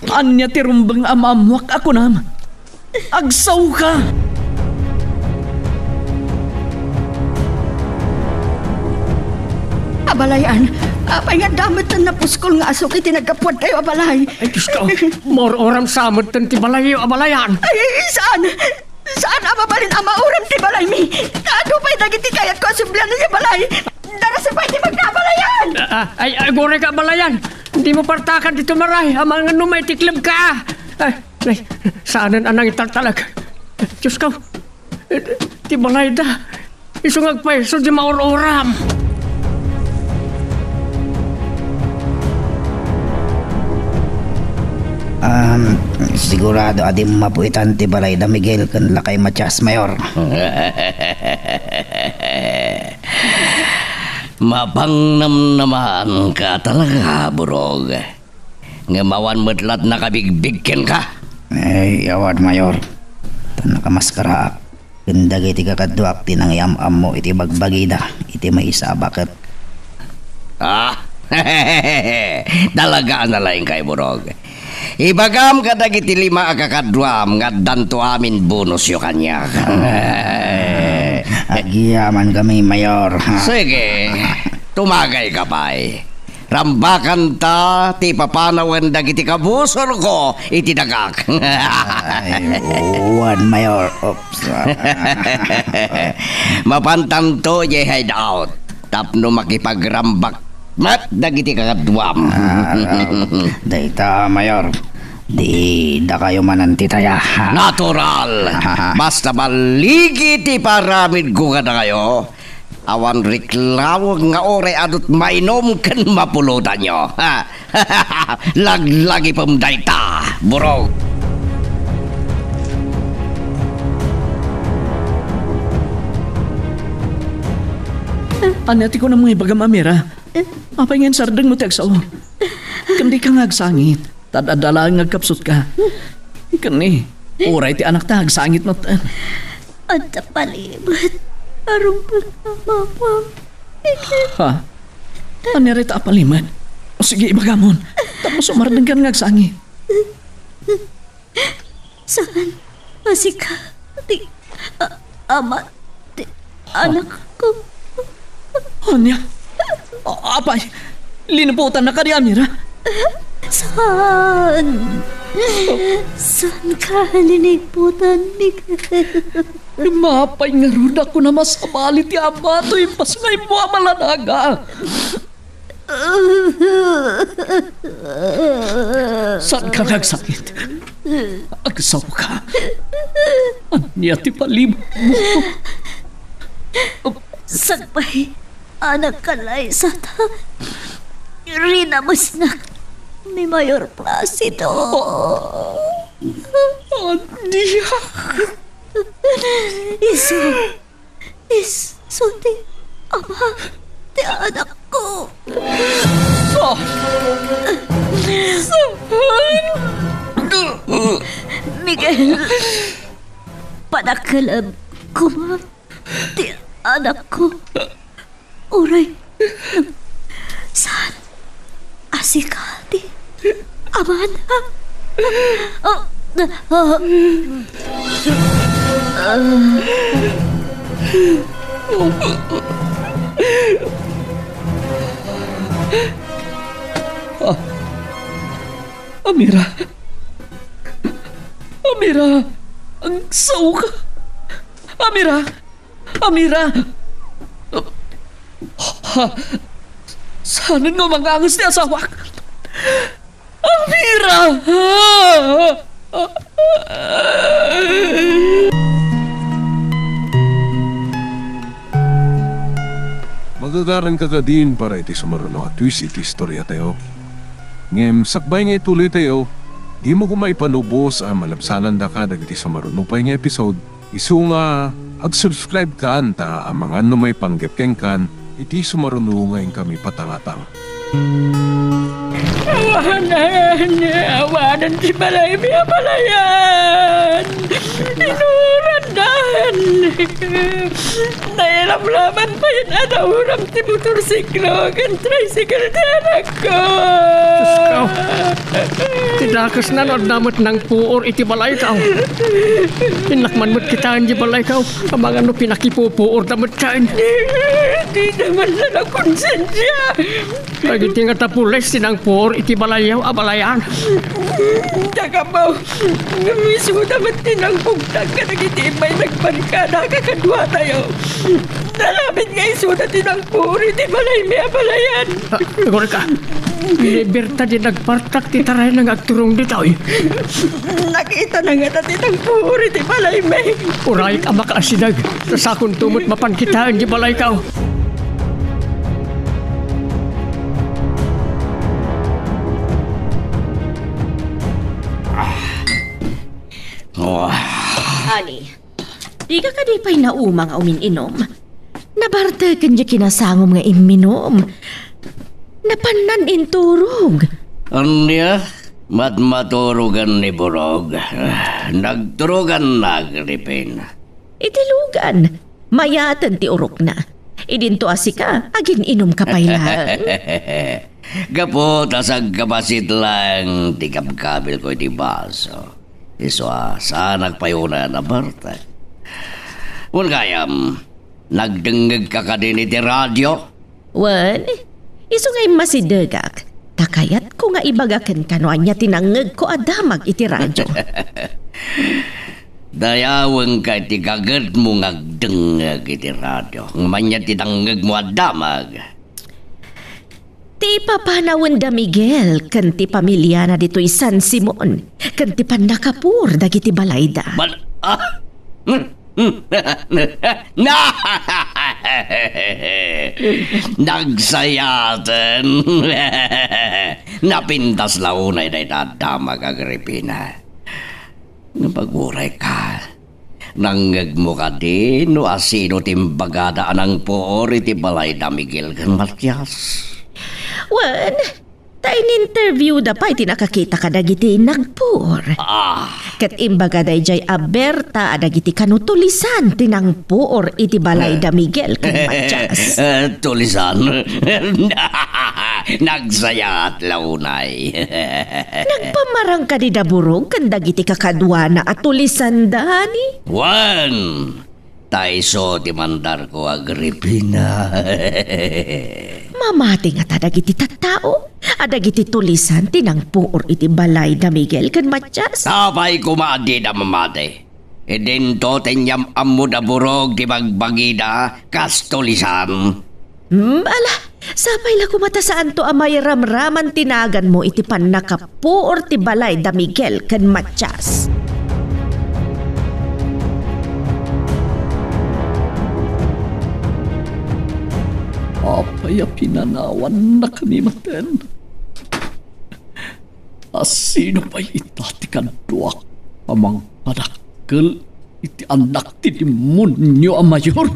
Speaker 5: Anya tirumbang amamwak ako nam. Agsaw ka!
Speaker 4: Abalayan, apay nga damit na napuskol nga asok iti nagkapuad tayo, abalay.
Speaker 3: Ay, Diyos ko, more oram samot tan ti balay abalayan.
Speaker 4: Ay, saan? Saan amabalin amauram ti balay mi? Kaado pa'y dagiti kayat ko asumblian na si balay. Darasa pa'y ti magkabalayan.
Speaker 3: Ay, gore ka balayan. Hindi mo partakan dito maray. Amang ano may tiklab ka. Ay, saanan anang italtalag. Diyos ko, ti balay da. Isungag pa, so di mauroram.
Speaker 8: Sigurado adim mapuitan ti balay da Miguel kan lakay Matias, Mayor.
Speaker 6: Mapangnam naman ka talaga, Burog. Ngamawan matlat nakabigbigken ka.
Speaker 8: Ay, awad, Mayor. Tan nakamaskara. Ganda iti kakadwak ti nang yam-am mo iti bagbagida. Iti may isa bakit.
Speaker 6: Ah, dalagaan na lang kay Burog. Ibagam ka dagiti 5 akakadwam nga danto amin bonus yo kanya.
Speaker 8: Agiyaman kami, Mayor.
Speaker 6: Sige, tumagay ka pa'y. Rambakan ta, ti papanawan dagiti kabusor ko, iti dagak.
Speaker 8: Ay, uwan, Mayor. Oops.
Speaker 6: Mapantanto ye hide out. Tapno makipagrambak mat dagiti kakadwam.
Speaker 8: Dayta, Mayor. Di da kayo mananti taya.
Speaker 6: Natural. Basta baligi ti paramid ko kada kayo. Awan riklawag nga oray adot mainom ken mapulutan nyo. Laglagi pamdayta, Burog.
Speaker 5: Anati ko na mga ibagam, Amira. Apay ngayon sardang mo tegsaw. Kandi ka ngagsangit. Tadadala ang ngagkapsot ka. Kani, oray ti anak ta, agsangit mo.
Speaker 2: At palibot. Arong pagkamamam.
Speaker 5: Ha? Anira ita apaliman. O sige, ibagamon. Tapos umardang ka ngagsangit.
Speaker 2: Saan? Masika. Di. Ama. Di. Anak ko.
Speaker 5: Anya? Apay, linaputan na ka ni Amira.
Speaker 2: Saan? Saan ka liniputan, Miguel?
Speaker 5: Mapay nga ron ako na masabalit ti ama to impas ngay mo amalanaga. Saan ka nagsakit? Agsaw ka. Anya ti palib mo.
Speaker 2: Sagpay, anak kalay sa ta. Rinamos na ni Mayor Placido.
Speaker 5: Anya.
Speaker 2: Iso ti ama ti anak ko. Miguel, panakalab ko ma ti anak ko. Uray, saan asikati amana?
Speaker 5: Amira. Amira. Ang saw ka. Amira. Amira. Sana nga mangangas ni asawak. Amira.
Speaker 1: Magagaran ka din para iti sumaruno at twist iti istorya tayo. Ngem, sakbay nga ituloy tayo, di mo kumaipanubos ang malabsanan da ka dagiti sumaruno pa nga episode. Isu nga, ag-subscribe ka anta ang mga may panggepkeng kan, iti sumaruno ngayon kami patangatang.
Speaker 3: Awanan si balay, may apalayan. Inurandan. Nailamlaman pa yun at auram ti motorsiklo kan tricycle na anak ko. Diyos ko. Tidakas na nod namot ng puor iti balay ka. Pinakman mo't kitaan di balay ka. Kamang ano pinakipupuor namot kain. Di naman na konsensya. Lagi tingat na pulis sinang puor iti balayaw abalayan. Daga mo. Ngamiso naman tinang pugtag ka nagitibay nagbarikada kakadwa tayo. Nalapit nga iso na tinang puor iti balay may abalayan. Nagore ka. Liberta di nagpartak ti taray ng agturong dito. Nakita na nga natin ang puor iti balay may. Uray ka makaasinag. Sa sakon tumot mapankitaan di balay ka.
Speaker 7: Ani, di ka kadipay na umang umininom. Nabarte kan di kinasangom nga iminom. Napanan inturog.
Speaker 6: Anya, matmaturugan ni Burog. Nagturugan nagripin.
Speaker 7: Itilugan, mayatan ti urok na. Idinto asika, agin inom ka pailan.
Speaker 6: Kapot asag kapasit lang, tikap-kabil ko di baso. Iswa, saan nagpayuna na Barta? Kung kayam, nagdengag ka ka din iti radyo?
Speaker 7: Wan, iso ngay masidegak. Takayat ko nga ibagakan kanoan niya tinangag ko adamag iti radyo.
Speaker 6: Dayawang ka iti kagad mo ngagdengag iti radyo. Ngumanya tinangag mo adamag. Ti
Speaker 7: papanawan da Miguel, kan ti pamilya na dito'y San Simon, kan ti panakapur dagiti balayda.
Speaker 6: Nagsayatan. Napintas launay na itadamag Agripina. Napaguray ka. Nanggag mo ka din no asino timbagada anang poor iti balayda Miguel kan Matias.
Speaker 7: Wan, tayo in-interview da pa iti nakakita ka dagiti nagpur. Kat imbaga day jay aberta dagiti kanutulisan tinangpur iti balay da Miguel kan Matias.
Speaker 6: Tulisan? Nagsaya at launay.
Speaker 7: Nagpamarang ka di daburog kan dagiti kakadwana at tulisan dani?
Speaker 6: Wan! Taiso ti mandar ko Agripina.
Speaker 7: Mamati nga dagiti tattao, adagiti tulisan tinangpuor iti balay da Miguel kan Matias.
Speaker 6: Sabay kumadi da mamati. Idinto tenyam ammo da burog ti bagbagida kas tulisan.
Speaker 7: Ala, sabay la kumata saan to amay ramraman tinagan mo iti panakapuor ti balay da Miguel kan Matias.
Speaker 5: Apaya pinanawan na kanimatan. Asino pa'y itatikan duwak amang padakkel iti anak ti demonyo a mayor.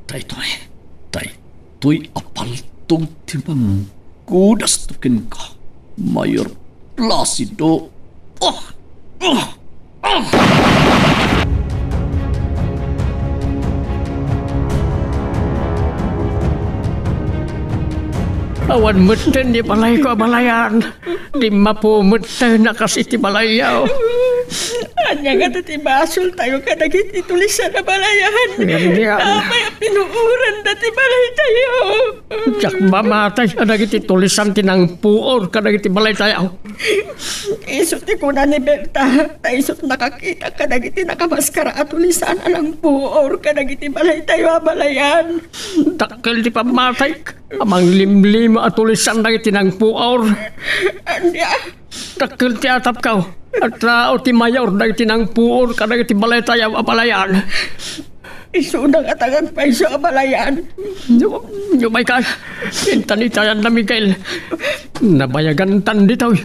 Speaker 5: Taytoy apaltog ti manggudas tukin ka, Mayor Placido.
Speaker 3: Awan meten di balay ko balayan. Di mapumeten na kasi ti balayaw.
Speaker 4: Anya nga dati basol tayo ka nagiti tulisan na balayan. Amay ang pinuuran dati balay tayo.
Speaker 3: Jak mamatay ka nagiti tulisan tinang puor ka nagiti balay tayo.
Speaker 4: Isot ti kuna ni Berta. Isot nakakita ka nagiti nakamaskara at tulisan alang puor ka nagiti balay tayo balayan.
Speaker 3: Dakkel di pamatay amang limlim at tulisan nagiti nang puor.
Speaker 4: Anya?
Speaker 3: Dakkel ti atap ka. At rao ti mayor dagiti nang puor ka dagiti balay tayo abalayan.
Speaker 4: Isunang atangan pa iso abalayan.
Speaker 3: Yumay ka. Intanitayan na Miguel. Nabayagan tan ditaw.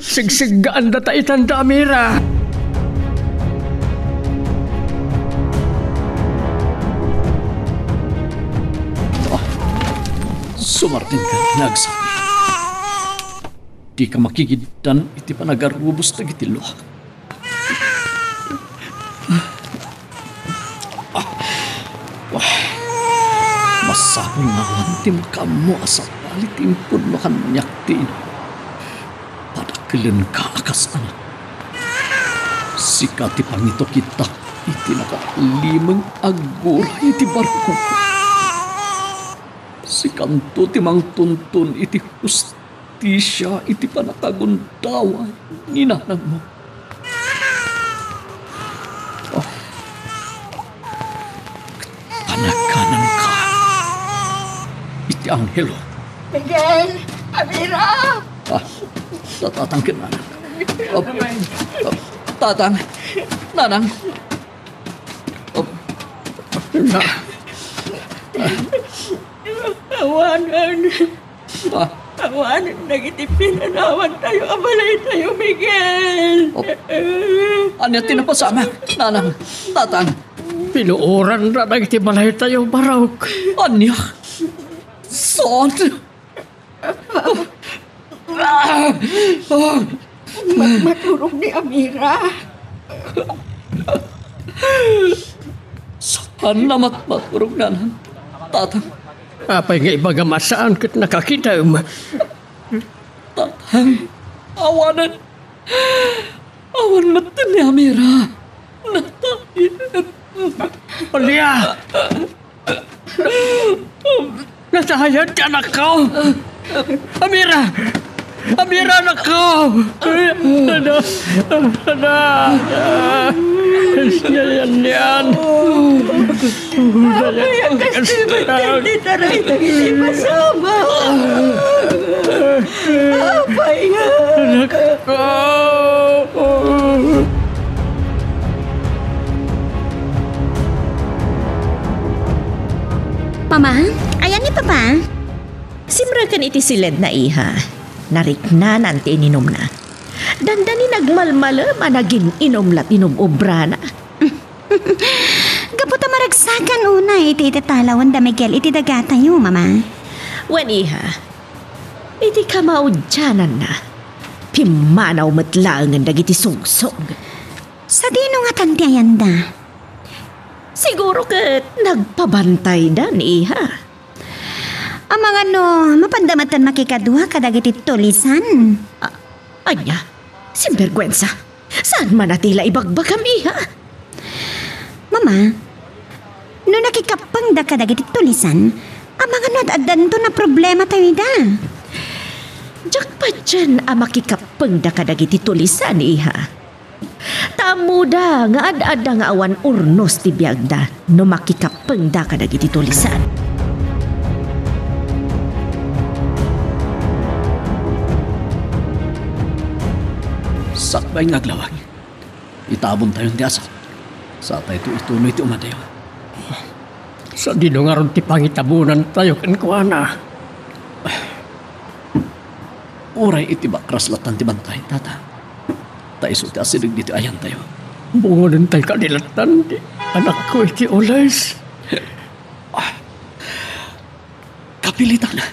Speaker 3: Sigsigaan na taitan da Amira.
Speaker 5: Sumartin ka, nagsabi. Di ka makigidan iti panagarubos na gitilo. Masapol nga wantim ka mo asap palit impun mo kan manyaktiin. Padakilan ka akas anak. Sika ti pangito kita iti nakalimang agura iti barko. Si kanto ti mang tuntun iti hustisya iti panakagundawa ni nanang mo. Panakanan ka iti anghelo.
Speaker 4: Miguel! Amira!
Speaker 5: Tatang kinanang. Tatang. Nanang.
Speaker 4: Awanan.
Speaker 3: Awan, nagitipin anawan tayo, abalay tayo, Miguel.
Speaker 5: Anya tinapasamak, nanang, tatang.
Speaker 3: Pinuoran na nagitibalay tayo, Barok.
Speaker 5: Anya? Son?
Speaker 4: Maturog ni Amira.
Speaker 5: Saan na maturog nanang, tatang?
Speaker 3: Apay nga ibaga masaan kat nakakita
Speaker 5: Tatang, awanan. Awan matan ni Amira. Natayin.
Speaker 3: Alia! Nasayad ka anak ko! Amira! Amira, anak ko! Ano? Yan.
Speaker 4: Ang kasimutin ni Taray na hindi masama. Apay nga.
Speaker 3: Anak ko!
Speaker 2: Mama, ayan ni Papa.
Speaker 7: Simrakan iti silid na iha. Narikna nanti ininom na. Dandani nagmalmala managing inomlat inom obra na.
Speaker 2: Gaputa maragsakan una iti talawan da Miguel iti dagata yu, Mama.
Speaker 7: Wen iha, iti kamaudyanan na. Pimanaw matlaangan dagiti sungsong.
Speaker 2: Sa dino nga tantiayan da?
Speaker 7: Siguro kat nagpabantay da ni iha.
Speaker 2: Amang mapandamatan makikadua kadagiti tulisan.
Speaker 7: Anya, sinvergwensa. Saan man natila ibagbagam iha?
Speaker 2: Mama, no nakikapang da kadagiti tulisan, amang addan to na problema tayo da.
Speaker 7: Diyak pa dyan ang makikapang da kadagiti tulisan iha. Tamo da nga ad-ada nga awan urnos ti biyagda no makikapang da kadagiti tulisan.
Speaker 5: Sakbay ngaglawag. Itabon tayong di asal. Sa tayo ituloy ti umadayo.
Speaker 3: Sa dinungaron ti pangitabunan tayo kankwana.
Speaker 5: Uray iti bakras latan ti bantay, tata. Tayo sulti asilig dito ayan tayo.
Speaker 3: Bungonan tayo kanilatan di anak ko iti oles.
Speaker 5: Kapilitan na,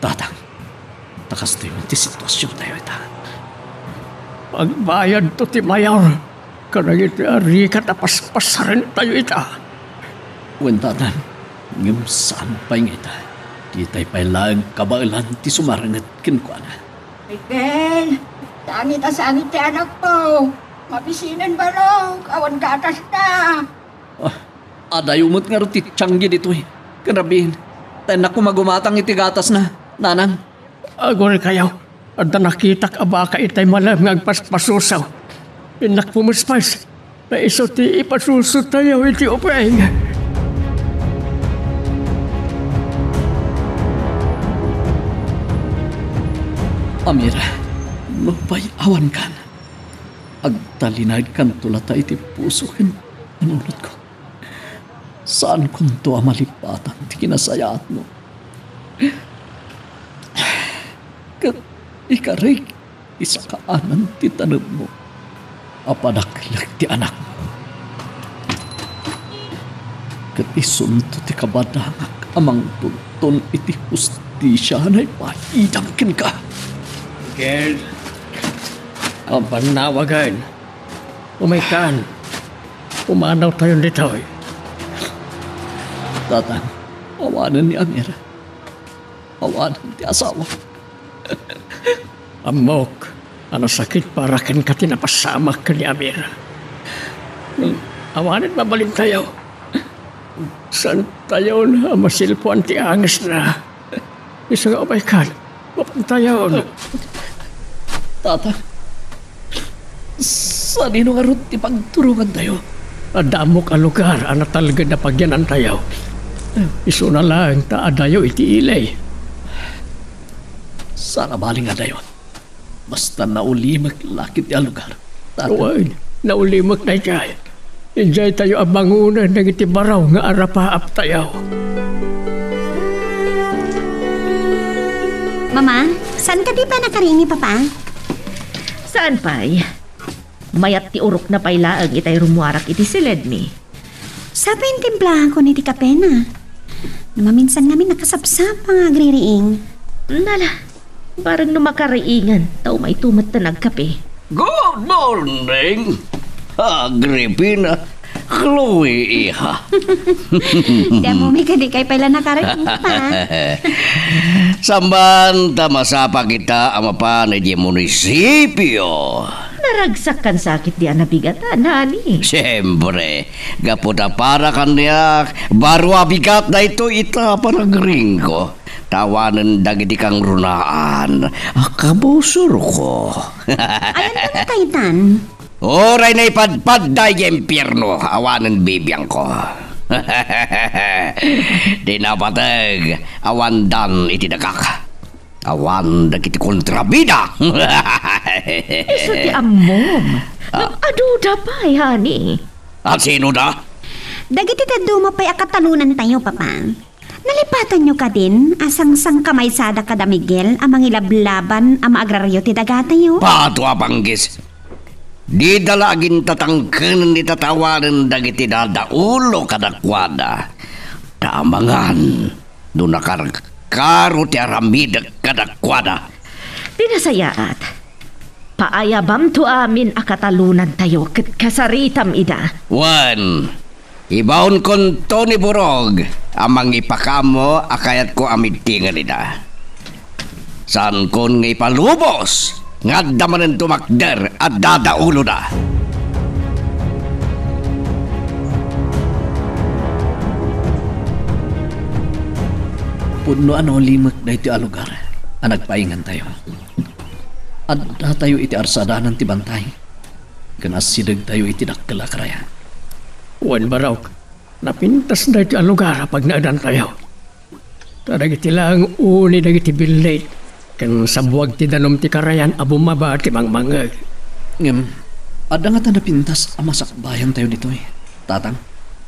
Speaker 5: tatang. Takas tayo ti sitwasyon tayo ita.
Speaker 3: Pagbayad to ti mayor. Kanang iti ari katapaspasarin tayo ita.
Speaker 5: Wen tatan, ngim saan pa yung ita. Di tayo pa lang kabailan ti sumarangat kinkwana.
Speaker 4: Miguel, sangit ti anak ko. Mabisinan Barok, awan gatas na.
Speaker 5: Adayumot nga rin ti tiyanggi dito eh. Karabihin, tayo na kumagumatang iti gatas na, nanang.
Speaker 3: Agor kayo. At nakitak abaka itay malam nga agpaspasusaw. Pinak pumuspas. Na iso ti ipasuso tayo iti upeng.
Speaker 5: Amira, lupay awan kan. Agtalinag kan tulata iti puso ken anunod ko. Saan kunto amalipatan ti kinasayat mo? Kat ikarig isa kaanan ti tanod mo. Apadaklag ti anak mo. Kat isunto ti kabadangak amang tunton iti hustisya na ipaidangkin ka.
Speaker 3: Miguel, ang panawagan. Umaykan. Umanaw tayo dito.
Speaker 5: Tatang, awanan ni Amira. Awanan ti asawa.
Speaker 3: Amok, ano sakit para kan ka tinapasamak ka ni Amira. Awanan mabalin tayo. Saan tayo na masilpuan ti angis na. Isang umaykan. Mapantayon.
Speaker 5: Tata, sa nino nga rin ipagturungan tayo?
Speaker 3: Adamok ang lugar, ang talaga na pagyanan tayo. Iso na lang, taadayo iti ilay.
Speaker 5: Sana baling nga tayo. Basta naulimag lakit ang lugar. Tata,
Speaker 3: Uwan, naulimak na dyan. Enjoy tayo ang bangunan ng iti baraw nga arapaap tayo.
Speaker 2: Mama, Saan ka di pa nakaringi, Papa?
Speaker 7: Saan pa'y? Mayat ti urok na paylaang itay rumuarak iti silid mi.
Speaker 2: Sa timplahan ko ni ti kapena. Namaminsan namin nakasapsap ang agririing.
Speaker 7: Nala, parang numakariingan, tao may tumat na nagkape.
Speaker 6: Good morning, Agripina, Chloe, iha.
Speaker 2: Damo may kadi kay pala nakaringi, Papa.
Speaker 6: Samanta masapa kita ang mapanay di munisipyo.
Speaker 7: Naragsak kan sakit di anabigatan, nani.
Speaker 6: Siyempre, gaputa para kanya, baru abigat na ito ita para gringo. Tawanan dagiti kang runaan, akabusur ko.
Speaker 2: Ayan ka na kaitan.
Speaker 6: Oray na ipadpad na impyerno, awanan bibiyang ko. Di napatag, awan dan itidagak. Awan dagiti kontrabida.
Speaker 7: Iso ti ammom. Nag-aduda pa'y, honey.
Speaker 6: At sino da?
Speaker 2: Dagiti taduma pa'y akatalunan tayo, Papa. Nalipatan nyo ka din, asang-sang kamaysada ka da Miguel, ang mangilablaban, ang maagraryo ti dagatayo.
Speaker 6: Pato apanggis. Di dalagin tatangkan ni tatawanan dagiti dadaulo kadakwada. Tamangan, do nakarkaro ti aramid kadakwada.
Speaker 7: Tinasayaat. Paayabam to amin akatalunan tayo ket kasaritam ida.
Speaker 6: One, ibaon kon to ni Burog, amang ipakamo akayat ko amidtingan ida. San kon nga ipalubos, nga damanan tumakder at dadaulo na.
Speaker 5: Puno ano limak na iti alugar. Nagpaingan tayo. At tayo iti arsadanan ti bantay. Kanasidag tayo iti dakkalakarayan.
Speaker 3: Wan Barok, napintas na iti alugar pag naadan tayo. Taragiti lang uni dagiti bilate, kan sabuag ti danom ti karayan abumaba ti mangmangag.
Speaker 5: Ada nga ta napintas ang masakbayan tayo dito eh. Tatang?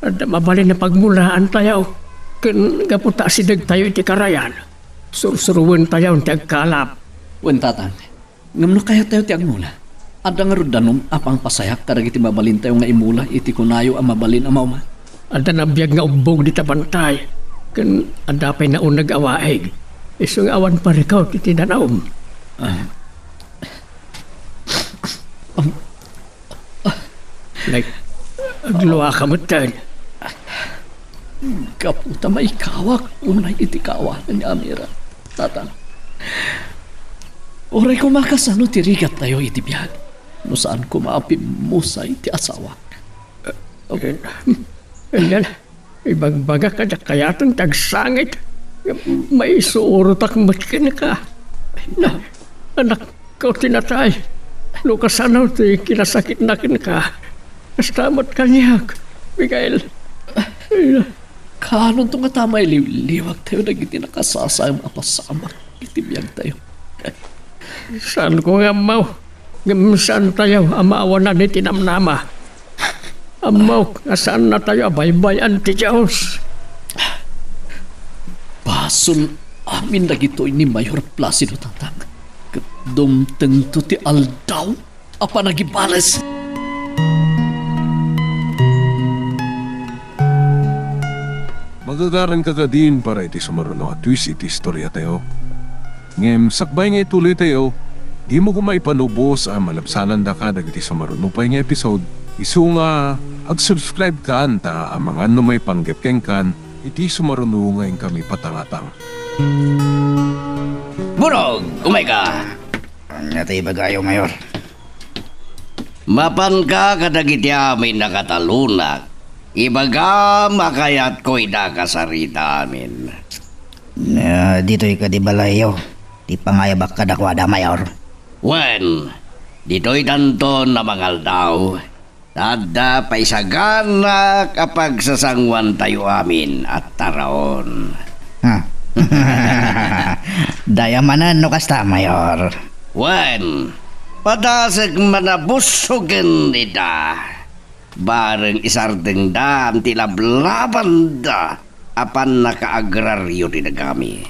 Speaker 3: Ada mabalin na pagmulaan tayo, kan gaputa sidag tayo iti karayan. Sursuruan tayo ti agkalap.
Speaker 5: Wen tatang, ngam no kaya tayo ti agmula. Ada nga rudanom apang pasayak karagiti mabalin tayo nga imula iti kunayo ang mabalin ang mauma.
Speaker 3: Ada nabiyag nga umbog di tabantay, kan ada pa'y naunag awaig. Isong awan parikaw ti tinanaom. Like, agluwa ka mo tan.
Speaker 5: Kaputa may kawak unay iti kawanan ni Amira. Tatang, oray ko makasano tirigat tayo iti biyag. No saan ko maapim mo sa iti asawa.
Speaker 3: Yan, ibang baga ka na kayatang tagsangit. May suurutak matkin ka. Na, anak ko tinatay. No kasanaw ti kinasakit nakin ka. Kastamat kanyak, Miguel.
Speaker 5: Kanon to nga tamay liwag tayo nagiti nakasasayang apasama. Itibiyag tayo.
Speaker 3: Saan ko nga mau? Saan tayo amawa na ni tinamnama? Amaw, saan na tayo baybayan ti Diyos?
Speaker 5: Pasul amin na gito'y ni Mayor Placido Tatang. Kadumteng to ti aldaw, apa nagibales.
Speaker 1: Magagaran ka din para iti sumaruno at twist iti istorya tayo. Ngem, sakbay nga ituloy tayo, di mo kumaipanubos ang malapsanan da ka dagiti sumaruno pa nga episode. Isu nga, ag-subscribe ka anta ang mga may panggepkeng kan, iti sumaruno ngayon kami patangatang.
Speaker 6: Burog, umay ka.
Speaker 8: Natay bagayo, Mayor.
Speaker 6: Mapan ka kadagiti amin nakatalunak. Ibaga makayat ko'y nakasarita amin.
Speaker 8: Dito'y kadibalayo. Di pangayabak kadakwada, Mayor.
Speaker 6: Wen, dito'y tanton na mangal daw. Tada paisagana kapag sasangwan tayo amin at taraon.
Speaker 8: Ha? Dayamanan no kasta, Mayor.
Speaker 6: Wen, padasag manabusugan nida. Bareng isardeng da tilablaban da apan nakaagraryo din kami.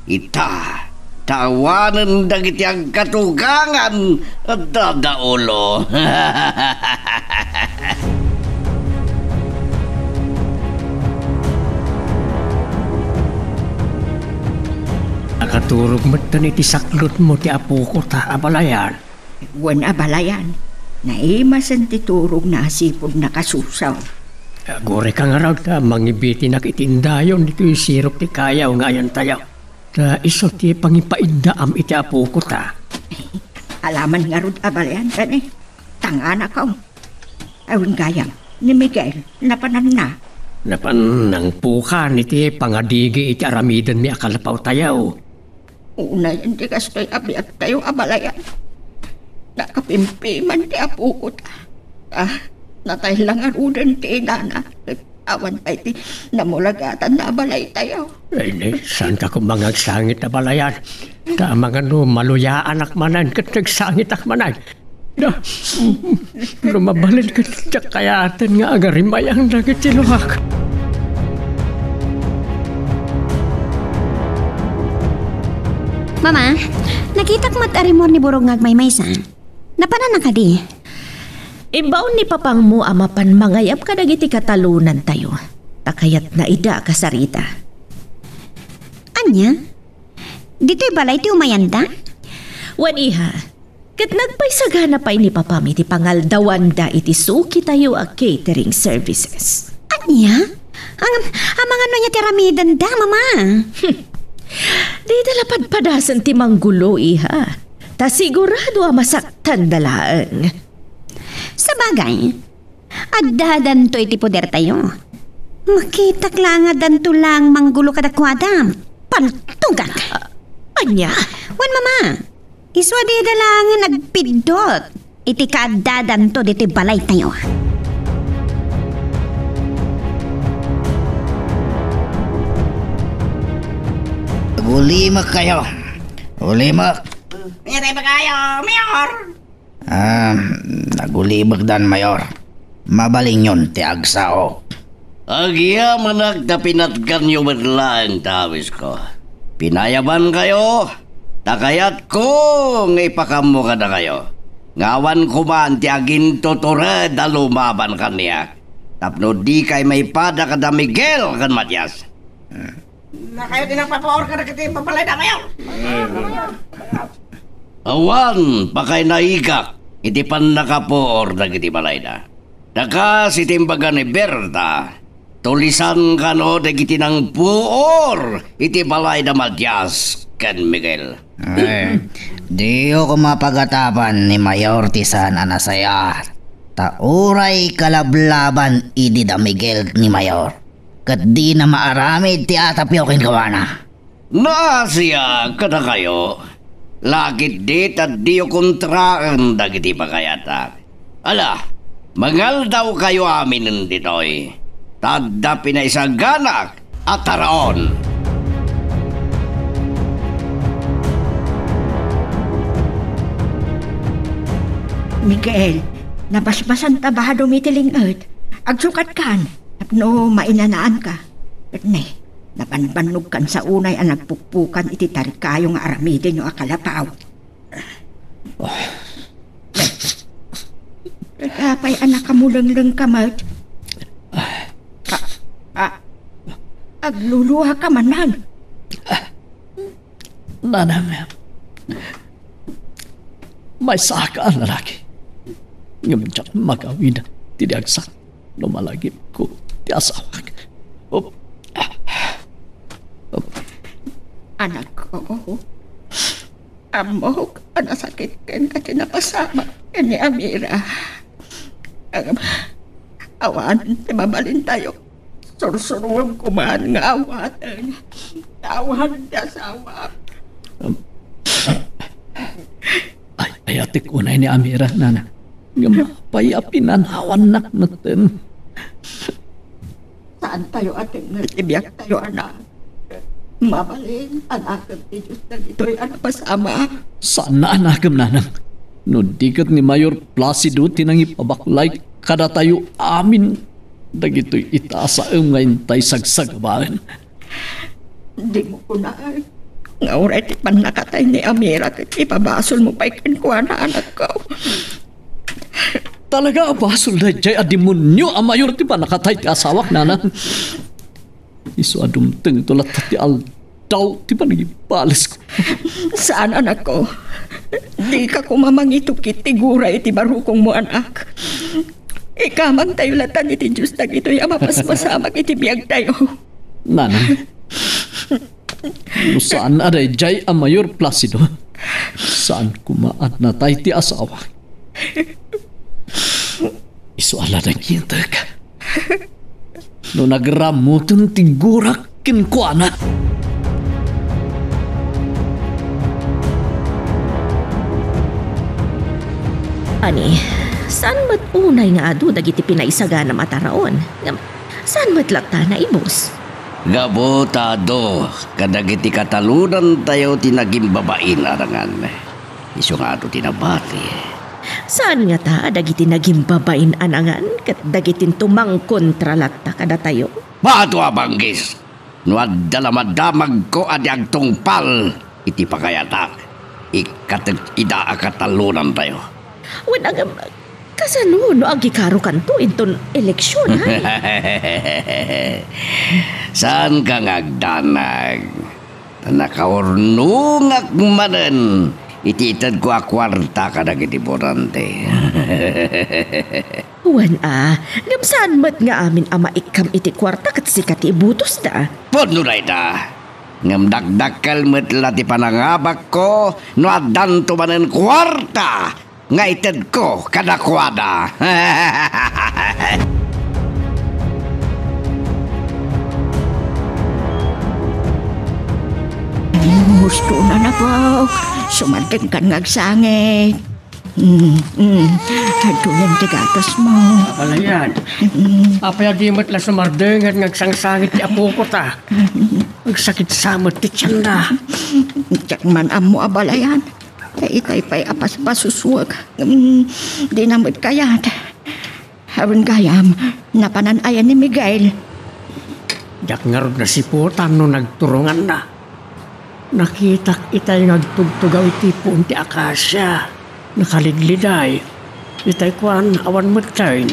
Speaker 6: Ita, tawanan dagiti ang katugangan at dadaulo.
Speaker 3: Nakaturog mo iti saklot mo ti apo ko ta abalayan.
Speaker 4: Wan abalayan. Naimasan ti turog na asipod nakasusaw.
Speaker 3: Gore ka nga raw ta mangibiti nakitindayon dito yung sirop ti kayaw ngayon tayo. Ta iso ti pangipaiddaam iti apo ko ta.
Speaker 4: Alaman nga rod abalayan kan Tangana ka. Awin gayam ni Miguel napanan na.
Speaker 3: Napan nang pukan iti pangadigi iti aramidan mi akalapaw tayo.
Speaker 4: Una yan di kastoy abiat tayo abalayan. Nakapimpiman ti apo ko ta. Natay lang arudan ti inana. Awan pa iti namulagatan na abalay tayo.
Speaker 3: Ay, saan ka kumangag sangit na balayan? Ta mga maluya anak manan kat nagsangit ak manan. Lumabalin ka tiyak kayatan nga agarimayang nagit siluhak.
Speaker 2: Mama, nakita ko mat-arimor ni Burong ngagmaymaysa. Napanan na ka di?
Speaker 7: Ibaw ni papang mo amapan mangayap ka dagiti katalunan tayo. Takayat na ida kasarita.
Speaker 2: Anya? Dito'y balay ti umayanda?
Speaker 7: Wan iha, kat nagpaisagana pa ni papam iti pangaldawanda iti suki tayo a catering services.
Speaker 2: Anya? Ang mga ano niya tiramidan da, mama.
Speaker 7: Di dalapad padasan ti manggulo iha. Ta sigurado a masaktan dalaan.
Speaker 2: Sa bagay, addadan to iti poder tayo. Makitak lang adan to lang manggulo kadakwada. Paltugak.
Speaker 7: Anya?
Speaker 2: Wan mama, iswadi dalangan nagpidot. Iti kaaddadan to diti balay tayo.
Speaker 8: Ulimak kayo. Ulimak.
Speaker 9: Mayatay ba kayo, Mayor?
Speaker 8: Nagulibag dan, Mayor. Mabaling yun, ti agsao.
Speaker 6: Agya manag na pinatgan yung madlaan, tawis ko. Pinayaban kayo, takayat ko ng ipakamo ka na kayo. Ngawan ko man ti agin tutured na lumaban kaniya. Tapno di kay may pada ka na Miguel kan Matias.
Speaker 9: Na kayo tinagpapaor ka na kiti papalay na kayo.
Speaker 6: Awan, pakay naigak, iti pan nakapoor na kiti balay na. Dakas itimbaga ni Berta, tulisan ka no dagiti ng puor, iti balay na Matias kan Miguel.
Speaker 8: Di ko mapagatapan ni Mayor Tisan anasaya. Tauray kalablaban idi da Miguel ni Mayor. Kat di na maaramid ti atapyokin kawana.
Speaker 6: Naasya kada kayo. Lakit dit at di kontraan dagiti pagayata. Ala, mangal daw kayo amin ditoy. Tadda pinaisaganak at taraon.
Speaker 4: Miguel, nabasbasan tabaha dumitiling earth. Agsukat kan, no mainanaan ka. At napanbanog kan sa unay ang nagpukpukan iti tarikayo nga aramidin yung akalapaw. Kapay anak kamulang-lang kamot. Agluluha ka manan.
Speaker 5: Nanang, may saka ang lalaki. Ngayon magawin tidagsak lumalagip ko ti asawak.
Speaker 4: Anak ko, amok, anasakit ken ka tinapasama ni Amira. Awan, mabalin tayo. Sursuruang kumahan nga awatan. Awan na sawa.
Speaker 5: Ay, atik unay ni Amira, nana. Payapinanawan nak natin.
Speaker 4: Saan tayo ating nalibyak tayo, anak? Mabalin, anak ni Diyos na dito'y anak pasama.
Speaker 5: Saan na anakam, nanang? No dikat ni Mayor Placido tinang ipabaklay kada tayo amin. Dagito'y itaasa ngayon tayo sagsagabahan.
Speaker 4: Hindi mo kunaan. Nga oray ti panakatay ni Amira at ipabasol mo pa ikinkuha na anak ko.
Speaker 5: Talaga abasol na jay a demonyo ang mayor ti panakatay ti asawak nanan. Isu adumteng tulat ti aldaw ti panagibalis ko.
Speaker 4: Saan anak ko? Di ka kumamangitukit ti guray ti barukong mo anak. Ikamang tayo latan iti Diyos na ito'y amapaspasamag iti biyag tayo.
Speaker 5: Nanay, saan aday jay ang mayor Placido? Saan kumaan na tayo ti asawa? Isu ala na kintek. No nagramutan ti gurak kinkuana.
Speaker 7: Ani, saan mat unay nga adu dagiti pinaisaga na mataraon? Saan mat lakta na ibos?
Speaker 6: Gabotado, kadagiti katalunan tayo tinaging babain arangan. Isu nga ato tinabati.
Speaker 7: Saan nga ta dagiti naging babain anangan kat dagitin tumang kontralakta kada tayo?
Speaker 6: Bato abanggis, no adalamadamag ko adi agtungpal, iti pakayatak. Ida katalunan tayo.
Speaker 7: Wen agam kasano no agikaro kanto inton eleksyon ha?
Speaker 6: Saan ka ngagdanag? Nakaurnungak manen. Itiitad ko akwarta ka na gitiborante.
Speaker 7: Wen gamsaan mat nga amin ama ikam iti kwarta kat sikat ibutos da.
Speaker 6: Podno na ita. Ngam dagdakal met lati panangabak ko no adan tumanen kwarta. Nga itad ko kadakwada.
Speaker 4: Gusto na po. Sumanting kan ngagsangit. Haduyan ti gatas mo.
Speaker 3: Apalayan. Apaya di mo't la sumardeng at ngagsangsangit ti apo ko ta. Magsakit samot ti tiyan na.
Speaker 4: Tiyak man amo abalayan. Ikay pa'y apas pasuswag. Di na mo't kayat. Harun gayam, napananayan ni Miguel.
Speaker 3: Jak ngarod na si Putan no nagturungan na. Nakitak itay ngagtugtugaw iti puon ti akasya. Nakaligliday. Itay kuan awan matayin.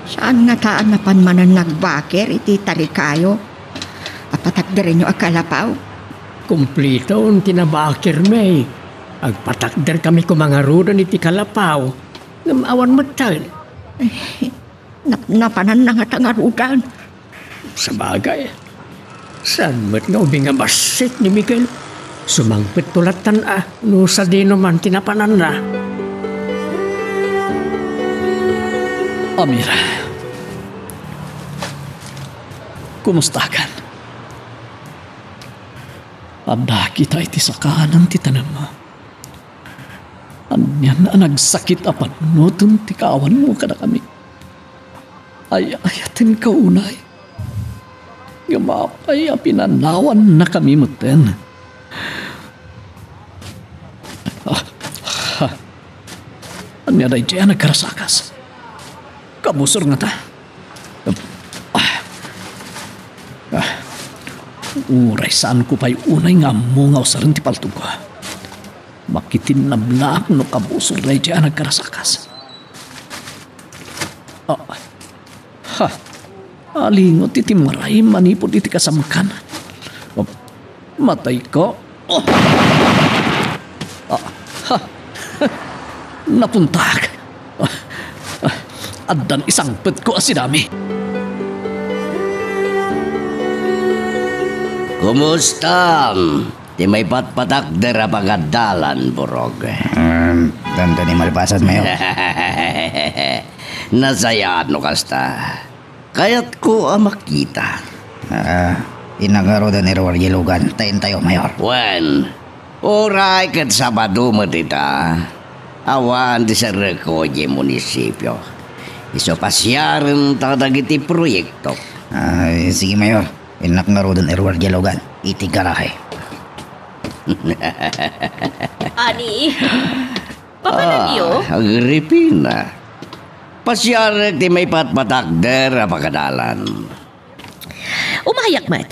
Speaker 4: Saan nga taan na panmanan nagbakir iti tarikayo? Apatagdari nyo akalapaw?
Speaker 3: Kumplito ang tinabakir may. Agpatakder kami kumangarudan iti kalapaw. Ngam awan matayin.
Speaker 4: Napanan na nga tangarudan.
Speaker 3: Sa bagay. Saan mo't nga ubing nga basit ni Miguel? Sumangpit tulatan no sa di naman tinapanan na.
Speaker 5: Amira, kumusta ka? Anda kita iti sakanan ti tanan mo. Anyan na nagsakit apan nutun ti kawan mo kada kami. Ayatin ka unay. Gamapay pinanawan na kami muten. Anya day dyan nagkarasakas. Kabusor nga ta. Uray saan ko pa'y unay nga mo nga usarin ti paltog ko. Makitin na blaak no kabusor day dyan nagkarasakas. Alingot iti maray manipod iti kasamkan. Matay ko. Napuntag. Addan isang pet ko asidami.
Speaker 6: Kumusta? Di may patpatakder apagadalan, Borog.
Speaker 8: Tanto ni malpasad mayo.
Speaker 6: Nasayaan no kasta. Kaya't ko makita.
Speaker 8: Inagaro da ni Roar Yelugan. Tayin tayo, Mayor.
Speaker 6: Wen, oray kat Sabado mo tita. Awan di sa Recoye munisipyo. Iso pasyaran tadagiti proyekto.
Speaker 8: Sige, Mayor. Inagaro da ni Roar Yelugan. Iti garahe.
Speaker 7: Ani, papanan niyo?
Speaker 6: Agripina. Pasyaran ti may patpatakder apagadalan.
Speaker 7: Umayak mat.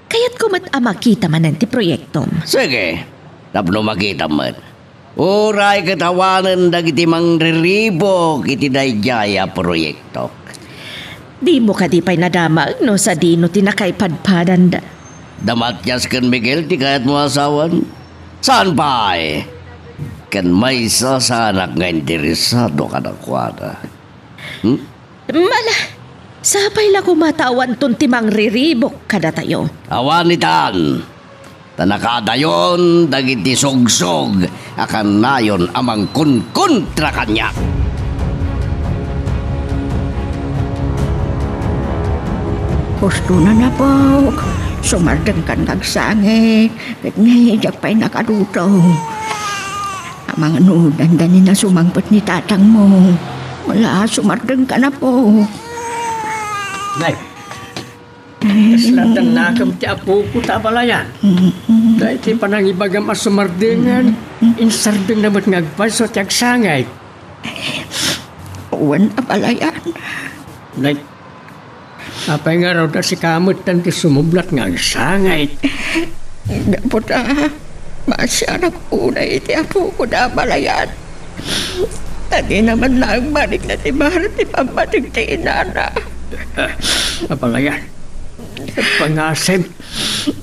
Speaker 7: Kaya Kayat ko mat makita man ti proyektom.
Speaker 6: Sige, tapno makita man. Uray katawanan dagiti mangriribo iti dayjaya proyekto.
Speaker 7: Di mo ka di pa'y nadamag no sa dino tinakaypadpadan da.
Speaker 6: Damatyas kan Miguel ti kayat mo asawan. Saan pa kan may sasanak nga interesado ka na kwada.
Speaker 7: Mala, sapay la kumatawan ton timang riribok kada tayo.
Speaker 6: Awanitan, tanakadayon dagiti sogsog akan nayon amang kontra kanya.
Speaker 4: Gusto na po. Sumardeng ka nagsangit. Ngayon pa'y nakaduto. Ang mga nudan dani na sumangpot ni tatang mo. Wala, sumardeng ka na po.
Speaker 3: Nay, kaslatan nakam ti apo ko tabalayan. Dahil ti panangibagam asumardingan, insardeng namat ngagpaso ti agsangay.
Speaker 4: Uwan abalayan.
Speaker 3: Nay, apay nga raw na si kamot tan ti sumublat nga agsangay.
Speaker 4: Dapat masyarak unay iti apo ko na abalayan. Tadi naman lang balik na ti bahar ti pamatig ti inana.
Speaker 3: Apalayan, pangasem,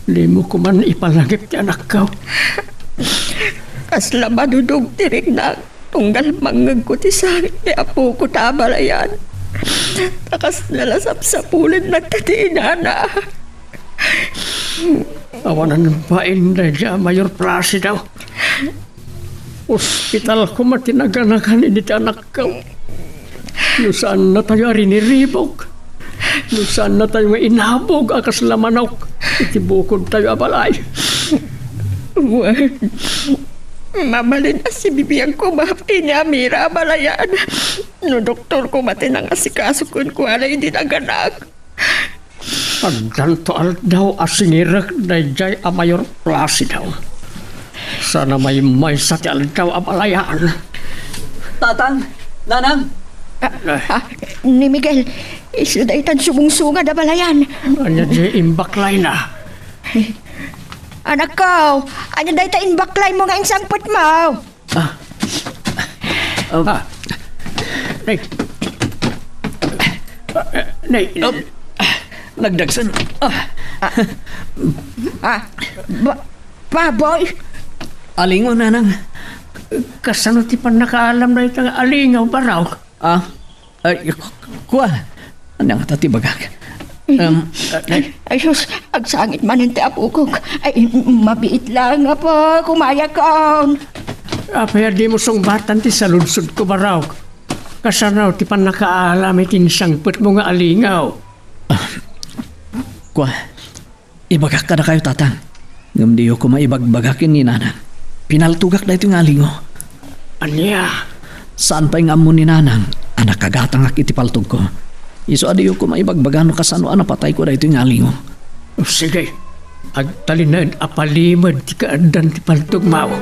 Speaker 3: di mo ko man ipalagip ti anak ko.
Speaker 4: Kasla madudog tirig na tunggal mangag ko ti sangit ti apo ko na abalayan. Takas nalasap sa pulid nagtatina na.
Speaker 3: Awanan ba inda dya, Mayor Placido? Hospital ko matinaganakan ini ti anak ko. Lusaan na tayo riniribog. Lusaan na tayo nga inabog akas lamanok. Itibukod tayo abalay.
Speaker 4: Mamalin na si bibiyang ko mapti niya mira balayan. No doktor ko matinang asikaso ko alay din ang ganak.
Speaker 3: Pagdanto daw asinirak na jay a Mayor Placido. Sana may sa ti aldaw abalayaan.
Speaker 5: Tatang, nanang,
Speaker 4: Ni Miguel, isudaitan sumungsunga da balayan.
Speaker 3: Anya jay imbaklay na.
Speaker 4: Anak ko, anya dahi ta inbaklay mo nga ang sangpot mo.
Speaker 3: Nay. Nay.
Speaker 5: nagdagsan.
Speaker 4: Baboy?
Speaker 5: Alingon, nanang.
Speaker 3: Kasano ti pan nakaalam na itang alingaw baraw?
Speaker 5: Kuha. Ano nga tatibagak?
Speaker 4: Ay, sus, agsangit man yung apo ko. Ay, mabiit lang nga po, kumaya ka.
Speaker 3: Apaya di mo sungbatan ti saludsod ko baraw. Kasano ti pan nakaalam itin sangput mo nga alingaw?
Speaker 5: Kuha. Ibagak ka na kayo, tatang. Ngamdiyo ko maibagbagakin ni nanang. Pinaltugak na ito yung alingo.
Speaker 3: Anya?
Speaker 5: Saan pa yung amo ni nanang? Anak kagatang ak itipaltog ko. Iso adiyo ko maibagbagano kasano patay ko na ito yung alingo.
Speaker 3: Sige. Agtalinan apalimad ti kaadan ti paltog mao.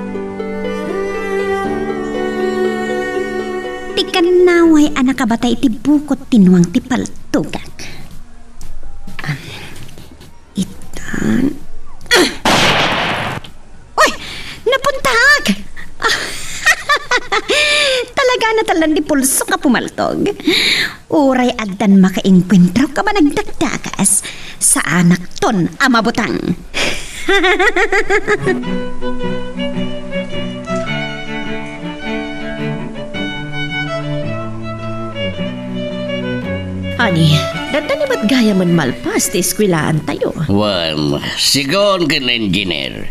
Speaker 2: Ti kanaway anak kabatay ti bukot tinuang ti paltogak. Itan... Uy! Napuntag! Talaga na talan di pulso ka pumaltog. Uray addan makainkwentro ka ba nagdagdagas sa anak ton amabutang.
Speaker 7: Ani, dadani ba't gaya man malpas ti eskwilaan tayo?
Speaker 6: Well, sigon kan engineer.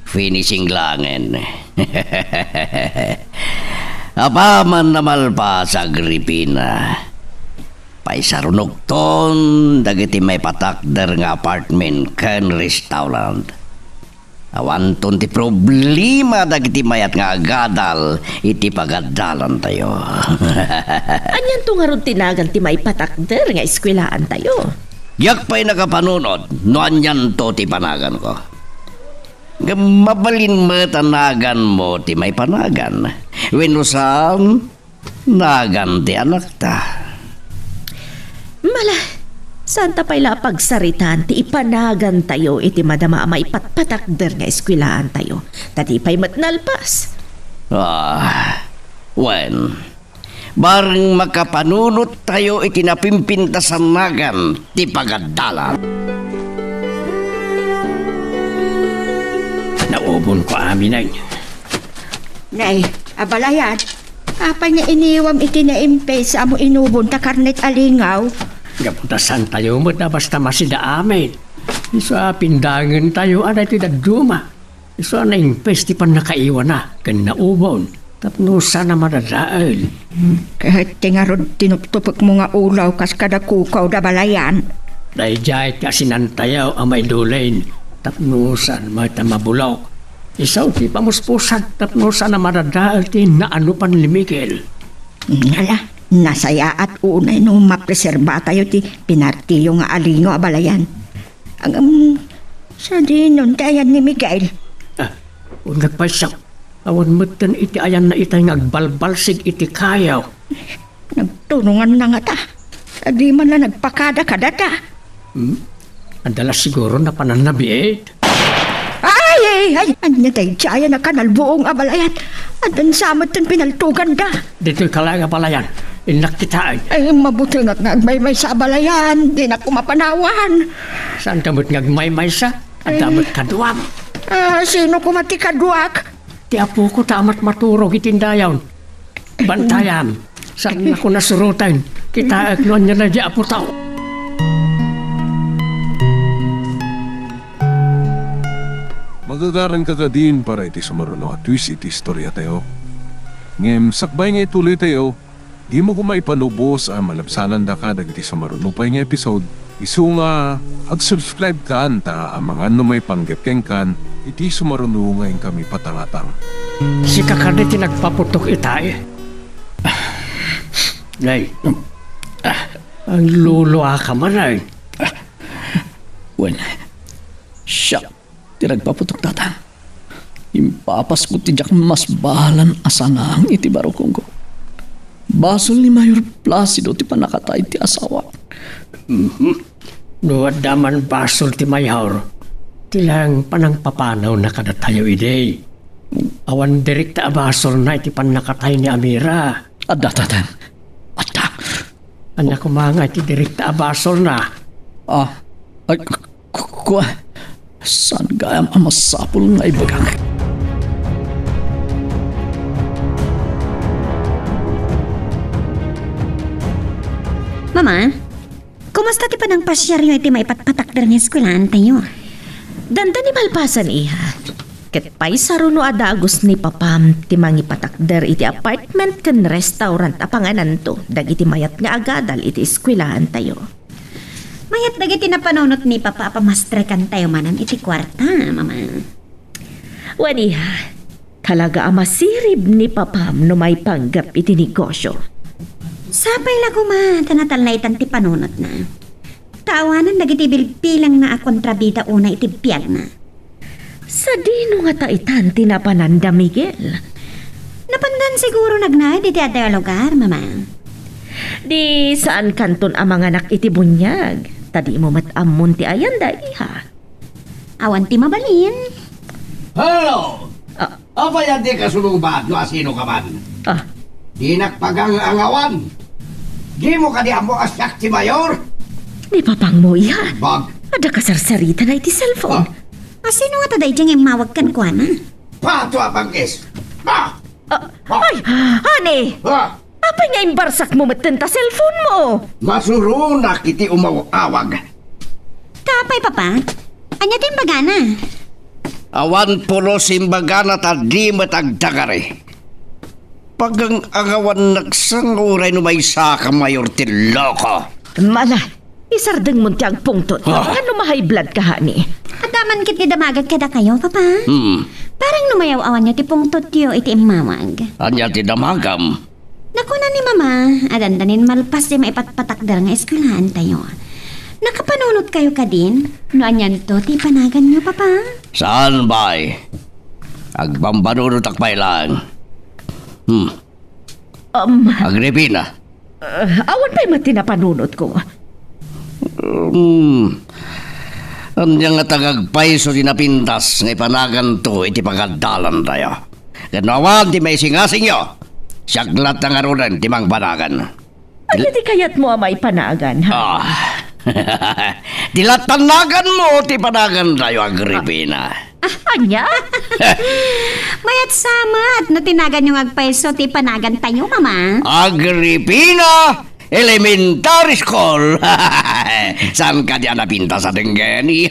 Speaker 6: Finishing langen. Apa man na malpas Agripina. Paisarunok ton dagiti may patakder nga apartment kan restaurant. Awan ton ti problema dagiti mayat nga agadal iti pagadalan tayo.
Speaker 7: Anyan to nga ron tinagan ti may patakder nga eskwilaan tayo?
Speaker 6: Yak pa'y nakapanunod no anyan to ti panagan ko. Mabalin mo tanagan mo ti may panagan. Winusan nagan ti anak ta.
Speaker 7: Mala, Saan tapay pagsaritan ti ipanagan tayo iti madama maipatpatakder nga eskwilaan tayo. Tati pa'y matnalpas.
Speaker 6: When bareng makapanunot tayo iti napimpintasanagan ti pagadalan.
Speaker 3: Naubon ko amin ay.
Speaker 4: Nay, abalayan. Apay nga iniwam iti na impesa mo inubon ta karnet alingaw.
Speaker 3: Gaputasan tayo mo na basta masida amin. Isa pindangan tayo anay ti dagduma. Isa na impes ti pan nakaiwan na. Kan naubon. Tapno sana madadaal.
Speaker 4: Kahit tingarod tinuptupok mo nga ulaw kas kada kukaw da balayan.
Speaker 3: Dahil jahit kasi nantayaw ang may dulain. Tapnusan may tamabulaw. Isaw ti pamuspusag tapnusan na madadaal ti naano pan limigil.
Speaker 4: Ala, nasaya at unay nung mapreserba tayo ti pinartiyo nga alingo abalayan. Ang sa dinon tayan ni Miguel.
Speaker 3: Kung nagpasyak, awan matan iti ayan na itay ngagbalbalsig iti kayaw.
Speaker 4: Nagtunungan na nga ta. Di man na nagpakada-kada ta.
Speaker 3: Andala siguro na pananabiit.
Speaker 4: Ay! Anya tayo tiyaya na kanal buong abalayan. Andan samot ang pinaltugan da.
Speaker 3: Dito'y kalaga palayan. Inaktitaan.
Speaker 4: Ay, mabuti nga't nagmaymay sa abalayan. Di na kumapanawan.
Speaker 3: Saan kamot ngagmaymay sa? At damat kaduam.
Speaker 4: Sino kumati kaduak?
Speaker 3: Ti apo ko tamat maturog itindayaw. Bantayan. Saan ako nasurutan? Kita agnuan niya na di apo tao.
Speaker 1: Magagaran ka din para iti sumaruno at twist iti istorya tayo. Ngem, sakbay nga ituloy tayo, di mo kumaipanubos ang malabsanan da ka dagiti sumaruno pa nga episode. Isu nga, ag-subscribe ka anta ang mga may panggapkeng kan, iti sumaruno ngayon kami patangatang.
Speaker 3: Si kakaditi nagpaputok itay. Nay, ang luluwa ka man ay.
Speaker 5: Wen, siya, ti nagpaputok tata. Impapas ko ti jak mas bahalan asangang iti barokong ko. Basol ni Mayor Placido ti panakatay ti asawa.
Speaker 3: Nuwad daman basol ti Mayor. Tilang panang papanaw na kada tayo ide. Awan direkta basol na iti panakatay ni Amira.
Speaker 5: Adda tata. Adda.
Speaker 3: Anak ko mga iti direkta basol na.
Speaker 5: Ay, kuwa. Saan gayam ang masapul nga ibagang?
Speaker 2: Mama, kumusta ti panang pasyar yung iti maipatpatakder ng eskwelahan tayo?
Speaker 7: Danda ni malpasan iha. Ket pay saruno adagos ni papam ti mangipatakder iti apartment ken restaurant apanganan to dagiti mayat nga agadal iti eskwelahan tayo.
Speaker 2: Mayat dagiti na panunot ni Papa apamastrekan tayo manan iti kwarta, Mama.
Speaker 7: Waniha, talaga amasirib ni papam no may panggap iti negosyo.
Speaker 2: Sapay la kuma, tanatal na itan ti panunot na. Tawanan dagiti bilpilang na akontrabida una iti biyag na.
Speaker 7: Sa dino nga taitan tinapananda, Miguel?
Speaker 2: Napandan siguro nagnay iti atayo lugar, Mama.
Speaker 7: Di saan kanton ang mga anak iti bunyag? Tadi mo matamon ti ayan da iha.
Speaker 2: Awan ti mabalin.
Speaker 6: Hello! Apa yan di kasulubad no asino ka man? Di nakpagang ang awan. Di mo ka di amo asyak ti Mayor?
Speaker 7: Di papang mo iha.
Speaker 6: Bag.
Speaker 7: Ada kasarsarita na iti cellphone.
Speaker 2: Asino nga taday diyang mawag kan kwa na?
Speaker 6: Pato apangkis.
Speaker 7: Ay, honey! Apa nga imbarsak mo matenta cellphone mo?
Speaker 6: Masurunak iti umawag.
Speaker 2: Kapay, Papa. Anya din bagana?
Speaker 6: Awan pulo simbagana tadi matagdagari. Pagang agawan nagsanguray no may saka Mayor ti loko.
Speaker 7: Mala, isardeng mo ti agpungtot. Ano ma-high blood ka, honey?
Speaker 2: At daman kit damagad kada kayo, Papa. Parang numayaw awan nyo ti pungtot yo iti imawag.
Speaker 6: Anya ti damagam.
Speaker 2: Naku na ni Mama, adandanin malpas di maipatpatakdar nga eskwelahan tayo. Nakapanunot kayo ka din? No anyan to, ti panagan nyo, Papa?
Speaker 6: Saan ba'y? Agbambanunot akbay lang.
Speaker 7: Um,
Speaker 6: Agripina.
Speaker 7: Awan pa'y matinapanunot ko.
Speaker 6: Anya nga tagagpaiso di napintas nga ipanagan to iti pagadalan tayo. Ganawan ti may singasing yo. Siyaglat na nga ron ti mang panagan.
Speaker 7: Ano di kayat mo amay panagan, ha?
Speaker 6: Tilatanagan mo ti panagan tayo, Agripina.
Speaker 2: Anya? Mayat samat na tinagan yung agpaiso ti panagan tayo, mama.
Speaker 6: Agripina Elementary School. Saan ka diyan napinta sa denggeni?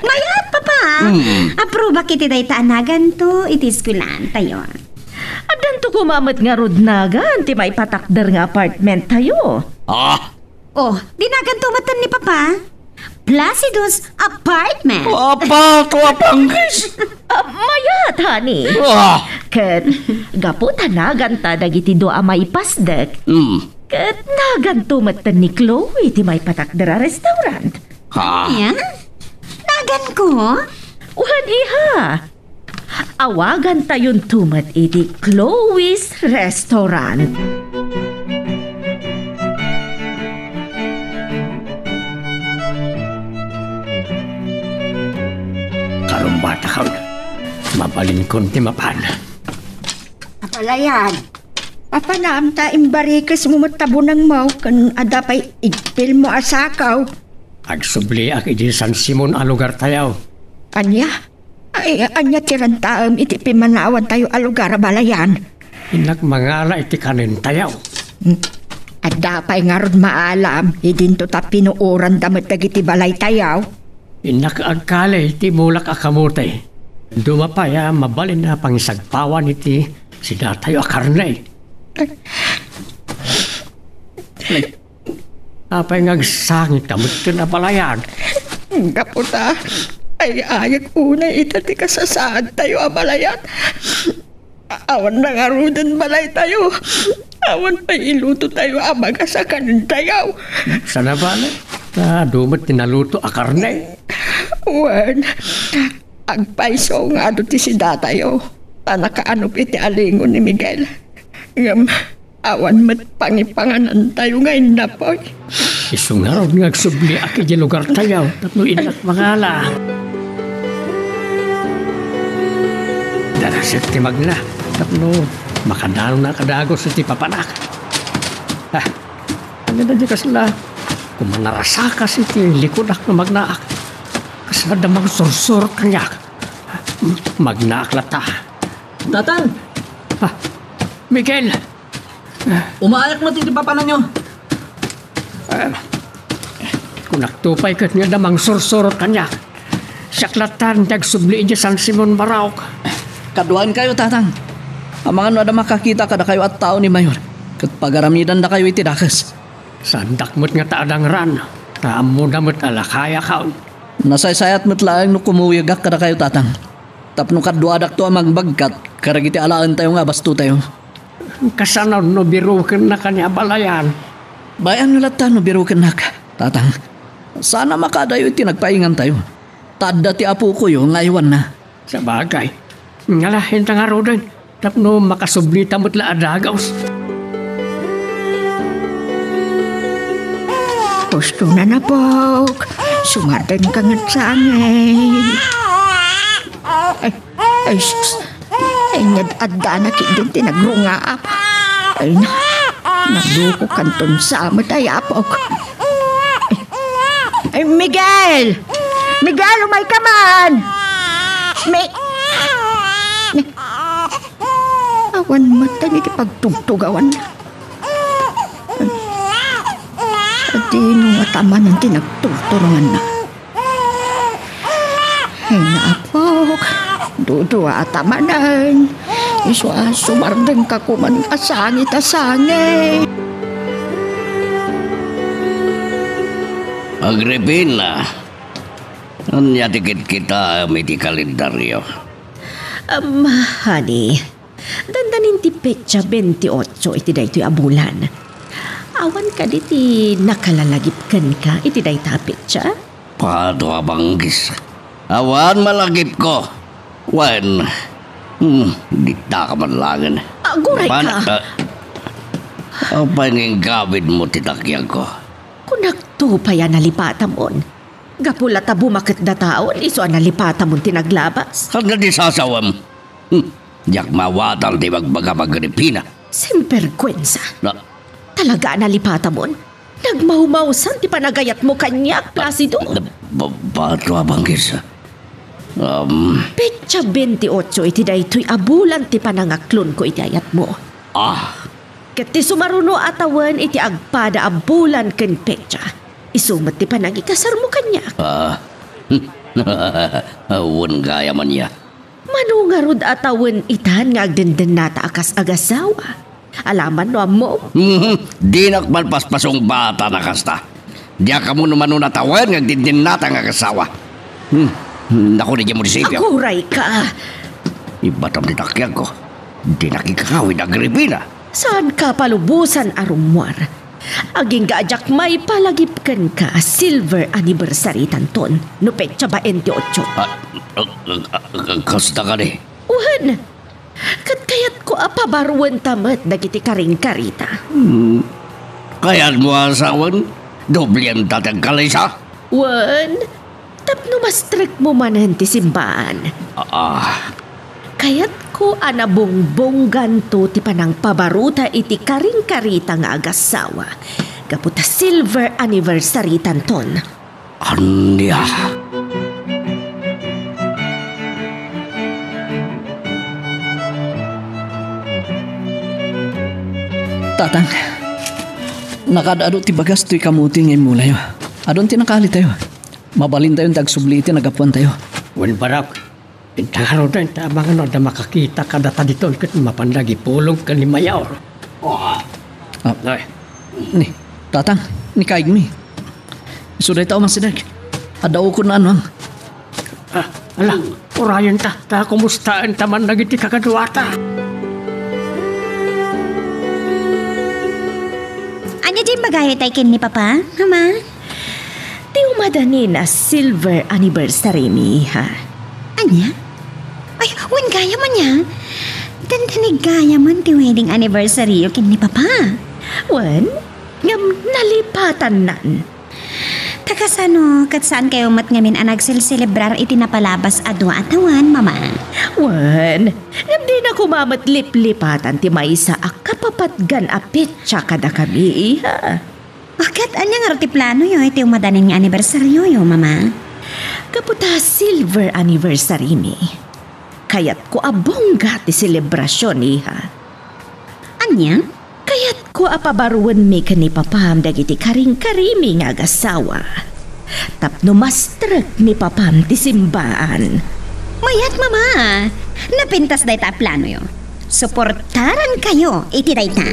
Speaker 2: Mayat, papa. Aproba kiti day taanagan to iti skulan tayo.
Speaker 7: Adan to kumamit nga rudnagan, ti may patakder nga apartment tayo.
Speaker 2: Oh, dinagan to matan ni papa. Placido's apartment.
Speaker 6: Apa to apanggis?
Speaker 7: Mayat, honey. Ket, gapu tanagan ta dagiti do amay pasdek. Ket, nagan tumatan ni Chloe ti may patakdera restaurant.
Speaker 2: Yan? Nagan ko?
Speaker 7: Uhan iha. Awagan tayon tumat iti Chloe's Restaurant.
Speaker 3: Karumbata ka. Mabalin kon ti mapan.
Speaker 4: Apalayan. Papanaam ta imbarikas mo matabo ng mau kan adapay igpil mo asakaw.
Speaker 3: Agsubli ak iti San Simon a lugar tayaw.
Speaker 4: Anya? Ay, anya tirantaam iti pimanawan tayo alugar balayan.
Speaker 3: Inak mangala iti kanin tayaw.
Speaker 4: Adapay nga ron maalam, idinto ta pinuuran damat dagiti balay tayaw.
Speaker 3: Inak agkali iti mulak akamote. Dumapaya mabalin na pangisagpawan iti si datayo akarnay. Apay ngagsangit kamot na balayan.
Speaker 4: Kaputa, ay ayag unay itati ka sa saan tayo abalayan. Awan na nga rudan balay tayo. Awan pa iluto tayo amaga sa kanin tayo.
Speaker 3: Sana bala? Dumot tinaluto akarnay.
Speaker 4: Wan, agpaiso nga ti si datayo. Tanakaanop iti alingon ni Miguel. Ngam, awan mat pangipanganan tayo ngayon na po.
Speaker 3: Isungarod nga agsubli aki di lugar tayaw. Tapno inak mangala. Darasik ti magna. Tapno makadalo na kadagos iti papanak. Ano na di kasla? Kung manarasakas iti likudak na magnaak. Kasla damang sursur kanyak. Magnaak lata.
Speaker 5: Tatang!
Speaker 3: Miguel!
Speaker 5: Umaayak mo titi papanan nyo.
Speaker 3: Kung naktupay kat nga damang sursur kanyak. Siyaklatan dagsubli iti San Simon Baraok.
Speaker 5: Kaduan kayo, tatang. Ang mga nada makakita kada kayo at tao ni Mayor. Kat pagaramidan na kayo iti dakas.
Speaker 3: Sandak mo't nga taadang ran. Taamo na mo't alakaya kaon.
Speaker 5: Nasaysayat mo't laang no kumuyagak kada kayo, tatang. Tapno kaduadak to ang magbagkat. Karagiti alaan tayo nga basto tayo.
Speaker 3: Kasanaw no birukin na kanya balayan.
Speaker 5: Bayan nyo lata no birukin na ka, tatang. Sana makadayo iti nagpaingan tayo. Tadda ti apo ko yo ngayon na.
Speaker 3: Sa bagay. Ngalahin ta nga rodan. Tapno makasublita mo't laadagaws.
Speaker 4: Gusto na na po. Sumadan ka nga sa angay. Ay, sus. Ay, nag-adda na kindin tinagrungaap. Ay, naluko kanton sa amat ay apok. Ay, Miguel! Miguel, umay ka man! Awan mata ni pagtugtugawan na. Sa dinong atama ng tinagtulturuan na. Ay, naapok. Dudua atama nan. Iswa sumardeng ka kuman asangit-asangit.
Speaker 6: Agripina, anya tikit kita iti kalendaryo.
Speaker 7: Honey, dandanin ti petsa 28 iti daytoy abulan. Awan ka diti nakalalagip ka iti dayta petsa?
Speaker 6: Pato abanggis. Awan malagip ko. Wan, di ta ka man langan.
Speaker 7: Aguray ka.
Speaker 6: Ang panging gawid mo titakyag ko.
Speaker 7: Kunak to pa yan nalipatan mo. Gapula ta bumakit na taon, iso ang nalipatan mo tinaglabas.
Speaker 6: Hanggang di sasawam. Diyak mawatan di magbaga magripina.
Speaker 7: Simperkwensa.
Speaker 6: Na,
Speaker 7: Talaga nalipatan mo. Nagmahumausan ti panagayat mo kanyak, Placido.
Speaker 6: bato abangkis.
Speaker 7: Petsa 28 iti daytoy abulan ti panangaklon ko iti ayat mo. Ket ti sumaruno atawan iti agpada abulan ken petsa. Isumat ti panangikasar mo kanyak.
Speaker 6: Awan gaya man niya.
Speaker 7: Manungarod atawan itan nga agdenden nata akas agasawa. Alaman no mo.
Speaker 6: Di nakmalpaspasong bata na kasta. Diya ka mo naman natawan nga din nata nga kasawa. Naku ni munisipyo.
Speaker 7: Aguray ka.
Speaker 6: Ibatam ni takyag ko. Di nakikakawin ang gripina.
Speaker 7: Saan ka palubusan arumwar? Aging gaajak may palagipkan ka silver anniversary tanton no petsa 28.
Speaker 6: Kasta ka ni.
Speaker 7: Uhan, kat kayat ko apabaruan tamat dagiti karing karita.
Speaker 6: Kaya't mo asawan, doble ang tatang kalisa.
Speaker 7: Wan, tapno mas strict mo manan ti simbahan. Kayat ko anabongbonggan to ti panang pabaruta iti karing karita nga agasawa. Kaputa silver anniversary tanton.
Speaker 6: Anya.
Speaker 5: Tatang, nakadado ti bagas to'y kamuti ngay mula yo. Adon ti nakali tayo. Mabalin tayo tagsubli iti nagapuan tayo.
Speaker 3: Wen barak, intaro na ita mga no na makakita ka data dito kat mapandagi pulong ka ni Mayaw.
Speaker 5: Ni, tatang, ni kaig mi. Suday tao masidag. Adaw ko na ano.
Speaker 3: Ala, orayan ta kumustaan taman nagiti kakaduata.
Speaker 2: Anya dyan bagay tayo kin ni Papa, Mama?
Speaker 7: Ti umadani na silver anniversary mi, ha?
Speaker 2: Anya? Ay, wen gaya man niya. Dandanig gaya man ti wedding anniversary kin ni Papa.
Speaker 7: Wan, ngam nalipatan nan.
Speaker 2: Takasano, kat saan kayo mat ngamin ang nagsilselebrar iti napalabas adwa atawan, Mama?
Speaker 7: Wan, ngam di na kumamat lip-lipatan ti maysa akapapatgan apit siya kada kami, ha?
Speaker 2: Bakit anya nga ti plano yo iti umadanin nga anibersaryo yo, Mama?
Speaker 7: Kaputa silver anniversary mi. Kayat ko abongga ti selebrasyon, iha.
Speaker 2: Anya?
Speaker 7: Kayat ko apabaruan mi kani papam dagiti karing-karimi nga agasawa. Tapno mastrek ni papam ti simbaan.
Speaker 2: Mayat, Mama. Napintas day ta plano yo. Suportaran kayo iti day ta.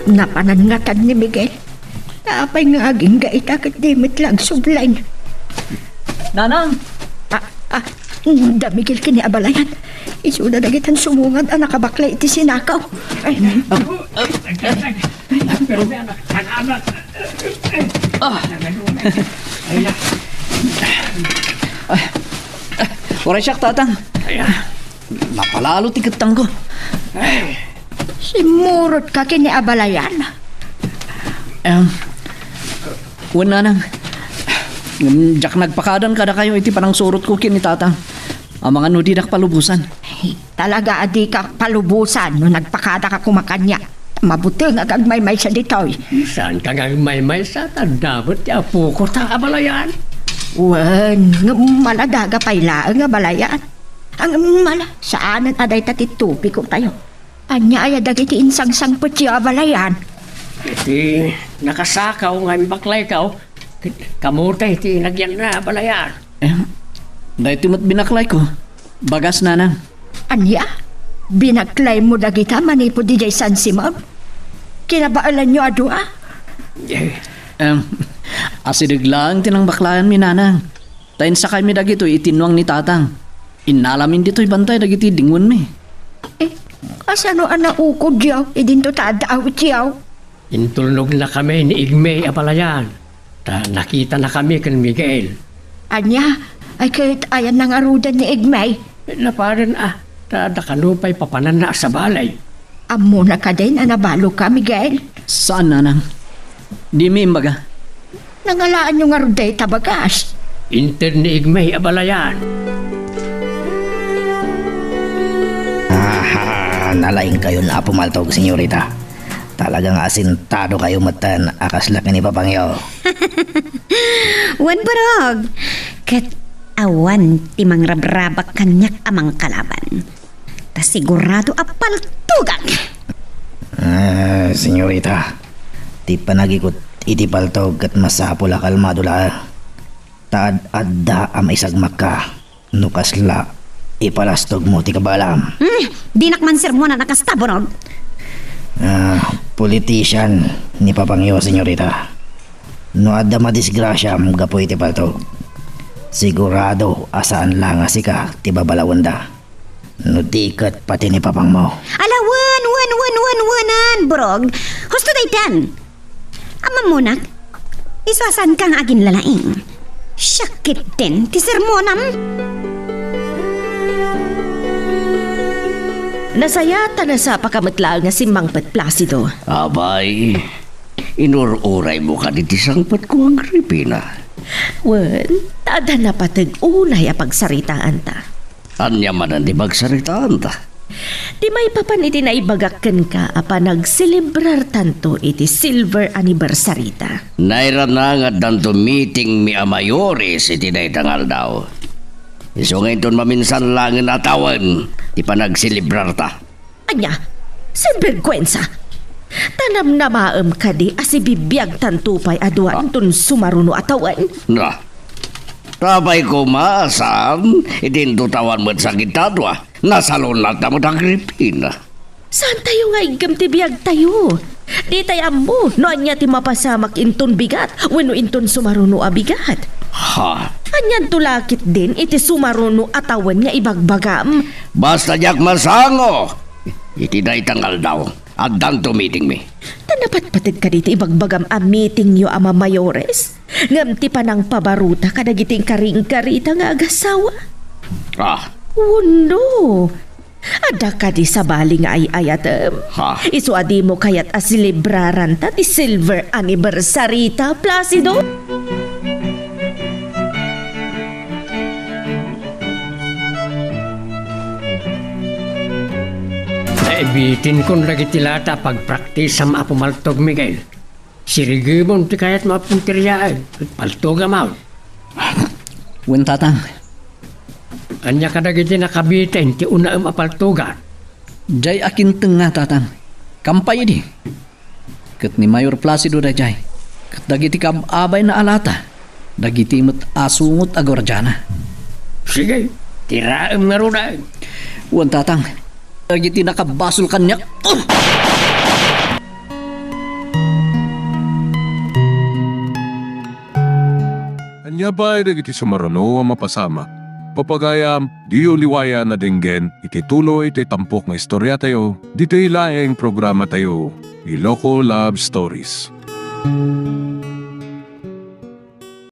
Speaker 4: Napanangatan ni Miguel. Apay nga aging gaita kat dimit lang sublain.
Speaker 5: Nanang!
Speaker 4: Da Miguel kini abalayan. Isuna dagitan sumungad ang nakabakla iti sinakaw. Ay,
Speaker 5: Oray siyak, tatang. Napalalo ti katang ko.
Speaker 4: simurot ka kini abalayan.
Speaker 5: Wala nang. Jak nagpakadan kada kayo iti panang surot ko kini tatang. Ang mga nudidak palubusan.
Speaker 4: Ay, talaga adi ka palubusan no nagpakada ka kumakanya. Mabuti nga gagmay-may sa ditoy.
Speaker 3: Saan ka nga may sa tandabot ya po ko ta abalayan?
Speaker 4: Wen, nga maladaga paylaan nga balayan. Ang mala, saanan aday tatitupi ko tayo. Anya ay dagiti insang-sang putsi abalayan.
Speaker 3: Iti nakasakaw nga baklay ka. Kamutay iti nagyan na abalayan.
Speaker 5: Dahil timot binaklay ko. Bagas na nang.
Speaker 4: Anya, binaklay mo dagita manipo di jay San Simon? Kinabaalan nyo adua?
Speaker 5: Asidig lang tinang baklayan mi nanang. Tayin sakay mi dagito itinwang ni tatang. Inalamin dito'y bantay dagiti dingon mi.
Speaker 4: Asano anak ukod yaw? Idin to tadaawit yaw?
Speaker 3: Intulnog na kami ni Igmay abalayan. Nakita na kami kan Miguel.
Speaker 4: Anya, ay kahit ayan ng arudan ni Igmay.
Speaker 3: Naparan nakalupay papanan na sa balay.
Speaker 4: Amo na ka din, anabalo ka, Miguel.
Speaker 5: Saan, nanang? Di mi imbaga.
Speaker 4: Nangalaan yung aruday tabagas.
Speaker 3: Interni igmay abalayan.
Speaker 8: Nalaing kayo na pumaltog, senyorita. Talagang asintado kayo matan akas laki ni Papangyo.
Speaker 2: Wan barog. Kat awan timang rabrabak kanyak amang kalaban. Ta sigurado apal tugang.
Speaker 8: Senyorita, ti panagikot iti paltog kat masapula kalmado la. Taad adda am isagmak ka. Nukasla, ipalastog mo ti kabalam.
Speaker 2: Dinak man sir mo na nakastaborog.
Speaker 8: Politician ni Papangyo, senyorita. No adda madisgrasya gapo iti paltog. Sigurado asaan lang asika ti babalawanda. No tikat pati ni Papang mo.
Speaker 2: Wanan, borog. Husto daytan. Ama mo nak, isasan kang agin lalaing. Syakit din ti sermonam.
Speaker 7: Nasayata na sa pakamatlaang nga si Mang Pet Placido.
Speaker 6: Abay, inururay mo ka di sangpat ko ang gripina.
Speaker 7: Wen, tada na patag unay a pagsaritaan ta.
Speaker 6: Anya man di magsaritaan ta.
Speaker 7: Di may papan iti naibagakken ka apa nagselebrar tanto iti silver anniversary ta.
Speaker 6: Naira na nga danto meeting mi amayores iti daytangal daw. Iso ngayon ton maminsan lang natawan di pa nagsilibrar ta.
Speaker 7: Anya, sinvergwensa. Tanam na maam ka di asibibiyag tantupay aduan ton sumaruno atawan.
Speaker 6: Na, tabay ko maasan, idintutawan mo't sa gitadwa, nasalon lang na mo't ang gripina.
Speaker 7: Saan tayo nga igam ti biyag tayo? Di tayo mo, no anya ti mapasamak inton bigat, wano inton sumaruno a bigat.
Speaker 6: Ha?
Speaker 7: Anyan tulakit din iti sumaruno atawan nga ibagbagam.
Speaker 6: Basta diyak masango, iti daytangal daw, at danto meeting mi.
Speaker 7: Tanapat patid ka dito ibagbagam a meeting yo ama mayores? Ngam ti panang pabaruta kadagiting karing-karita nga agasawa?
Speaker 6: Ah,
Speaker 7: Uno, ada ka di sa bali nga ay ayatem.
Speaker 6: ha?
Speaker 7: Isu adi mo kayat asilibraran ta ti silver anniversary ta, Placido?
Speaker 3: Naibitin kon lagi tilata pagpraktis sa maapumaltog, Miguel. Sirigimon ti kayat maapuntiryaan. Paltoga maun.
Speaker 5: Wen, tatang.
Speaker 3: Anya ka dagiti nakabitin ti una apaltogan.
Speaker 5: Jay akin tenga, tatang. Kampay di. Kat ni Mayor Placido da jay. Kat dagiti kababay na alata. Dagiti mo't asungot agorjana.
Speaker 3: Sige, tiraam nga ron.
Speaker 5: Wen, tatang. Dagiti nakabasol kanya.
Speaker 1: Anya ba ay iti sumarano ang mapasama? Papagayam, di uliwaya na dinggen, iti tuloy iti tampok nga istorya tayo, dito ilaeng programa tayo, Iloko Love Stories.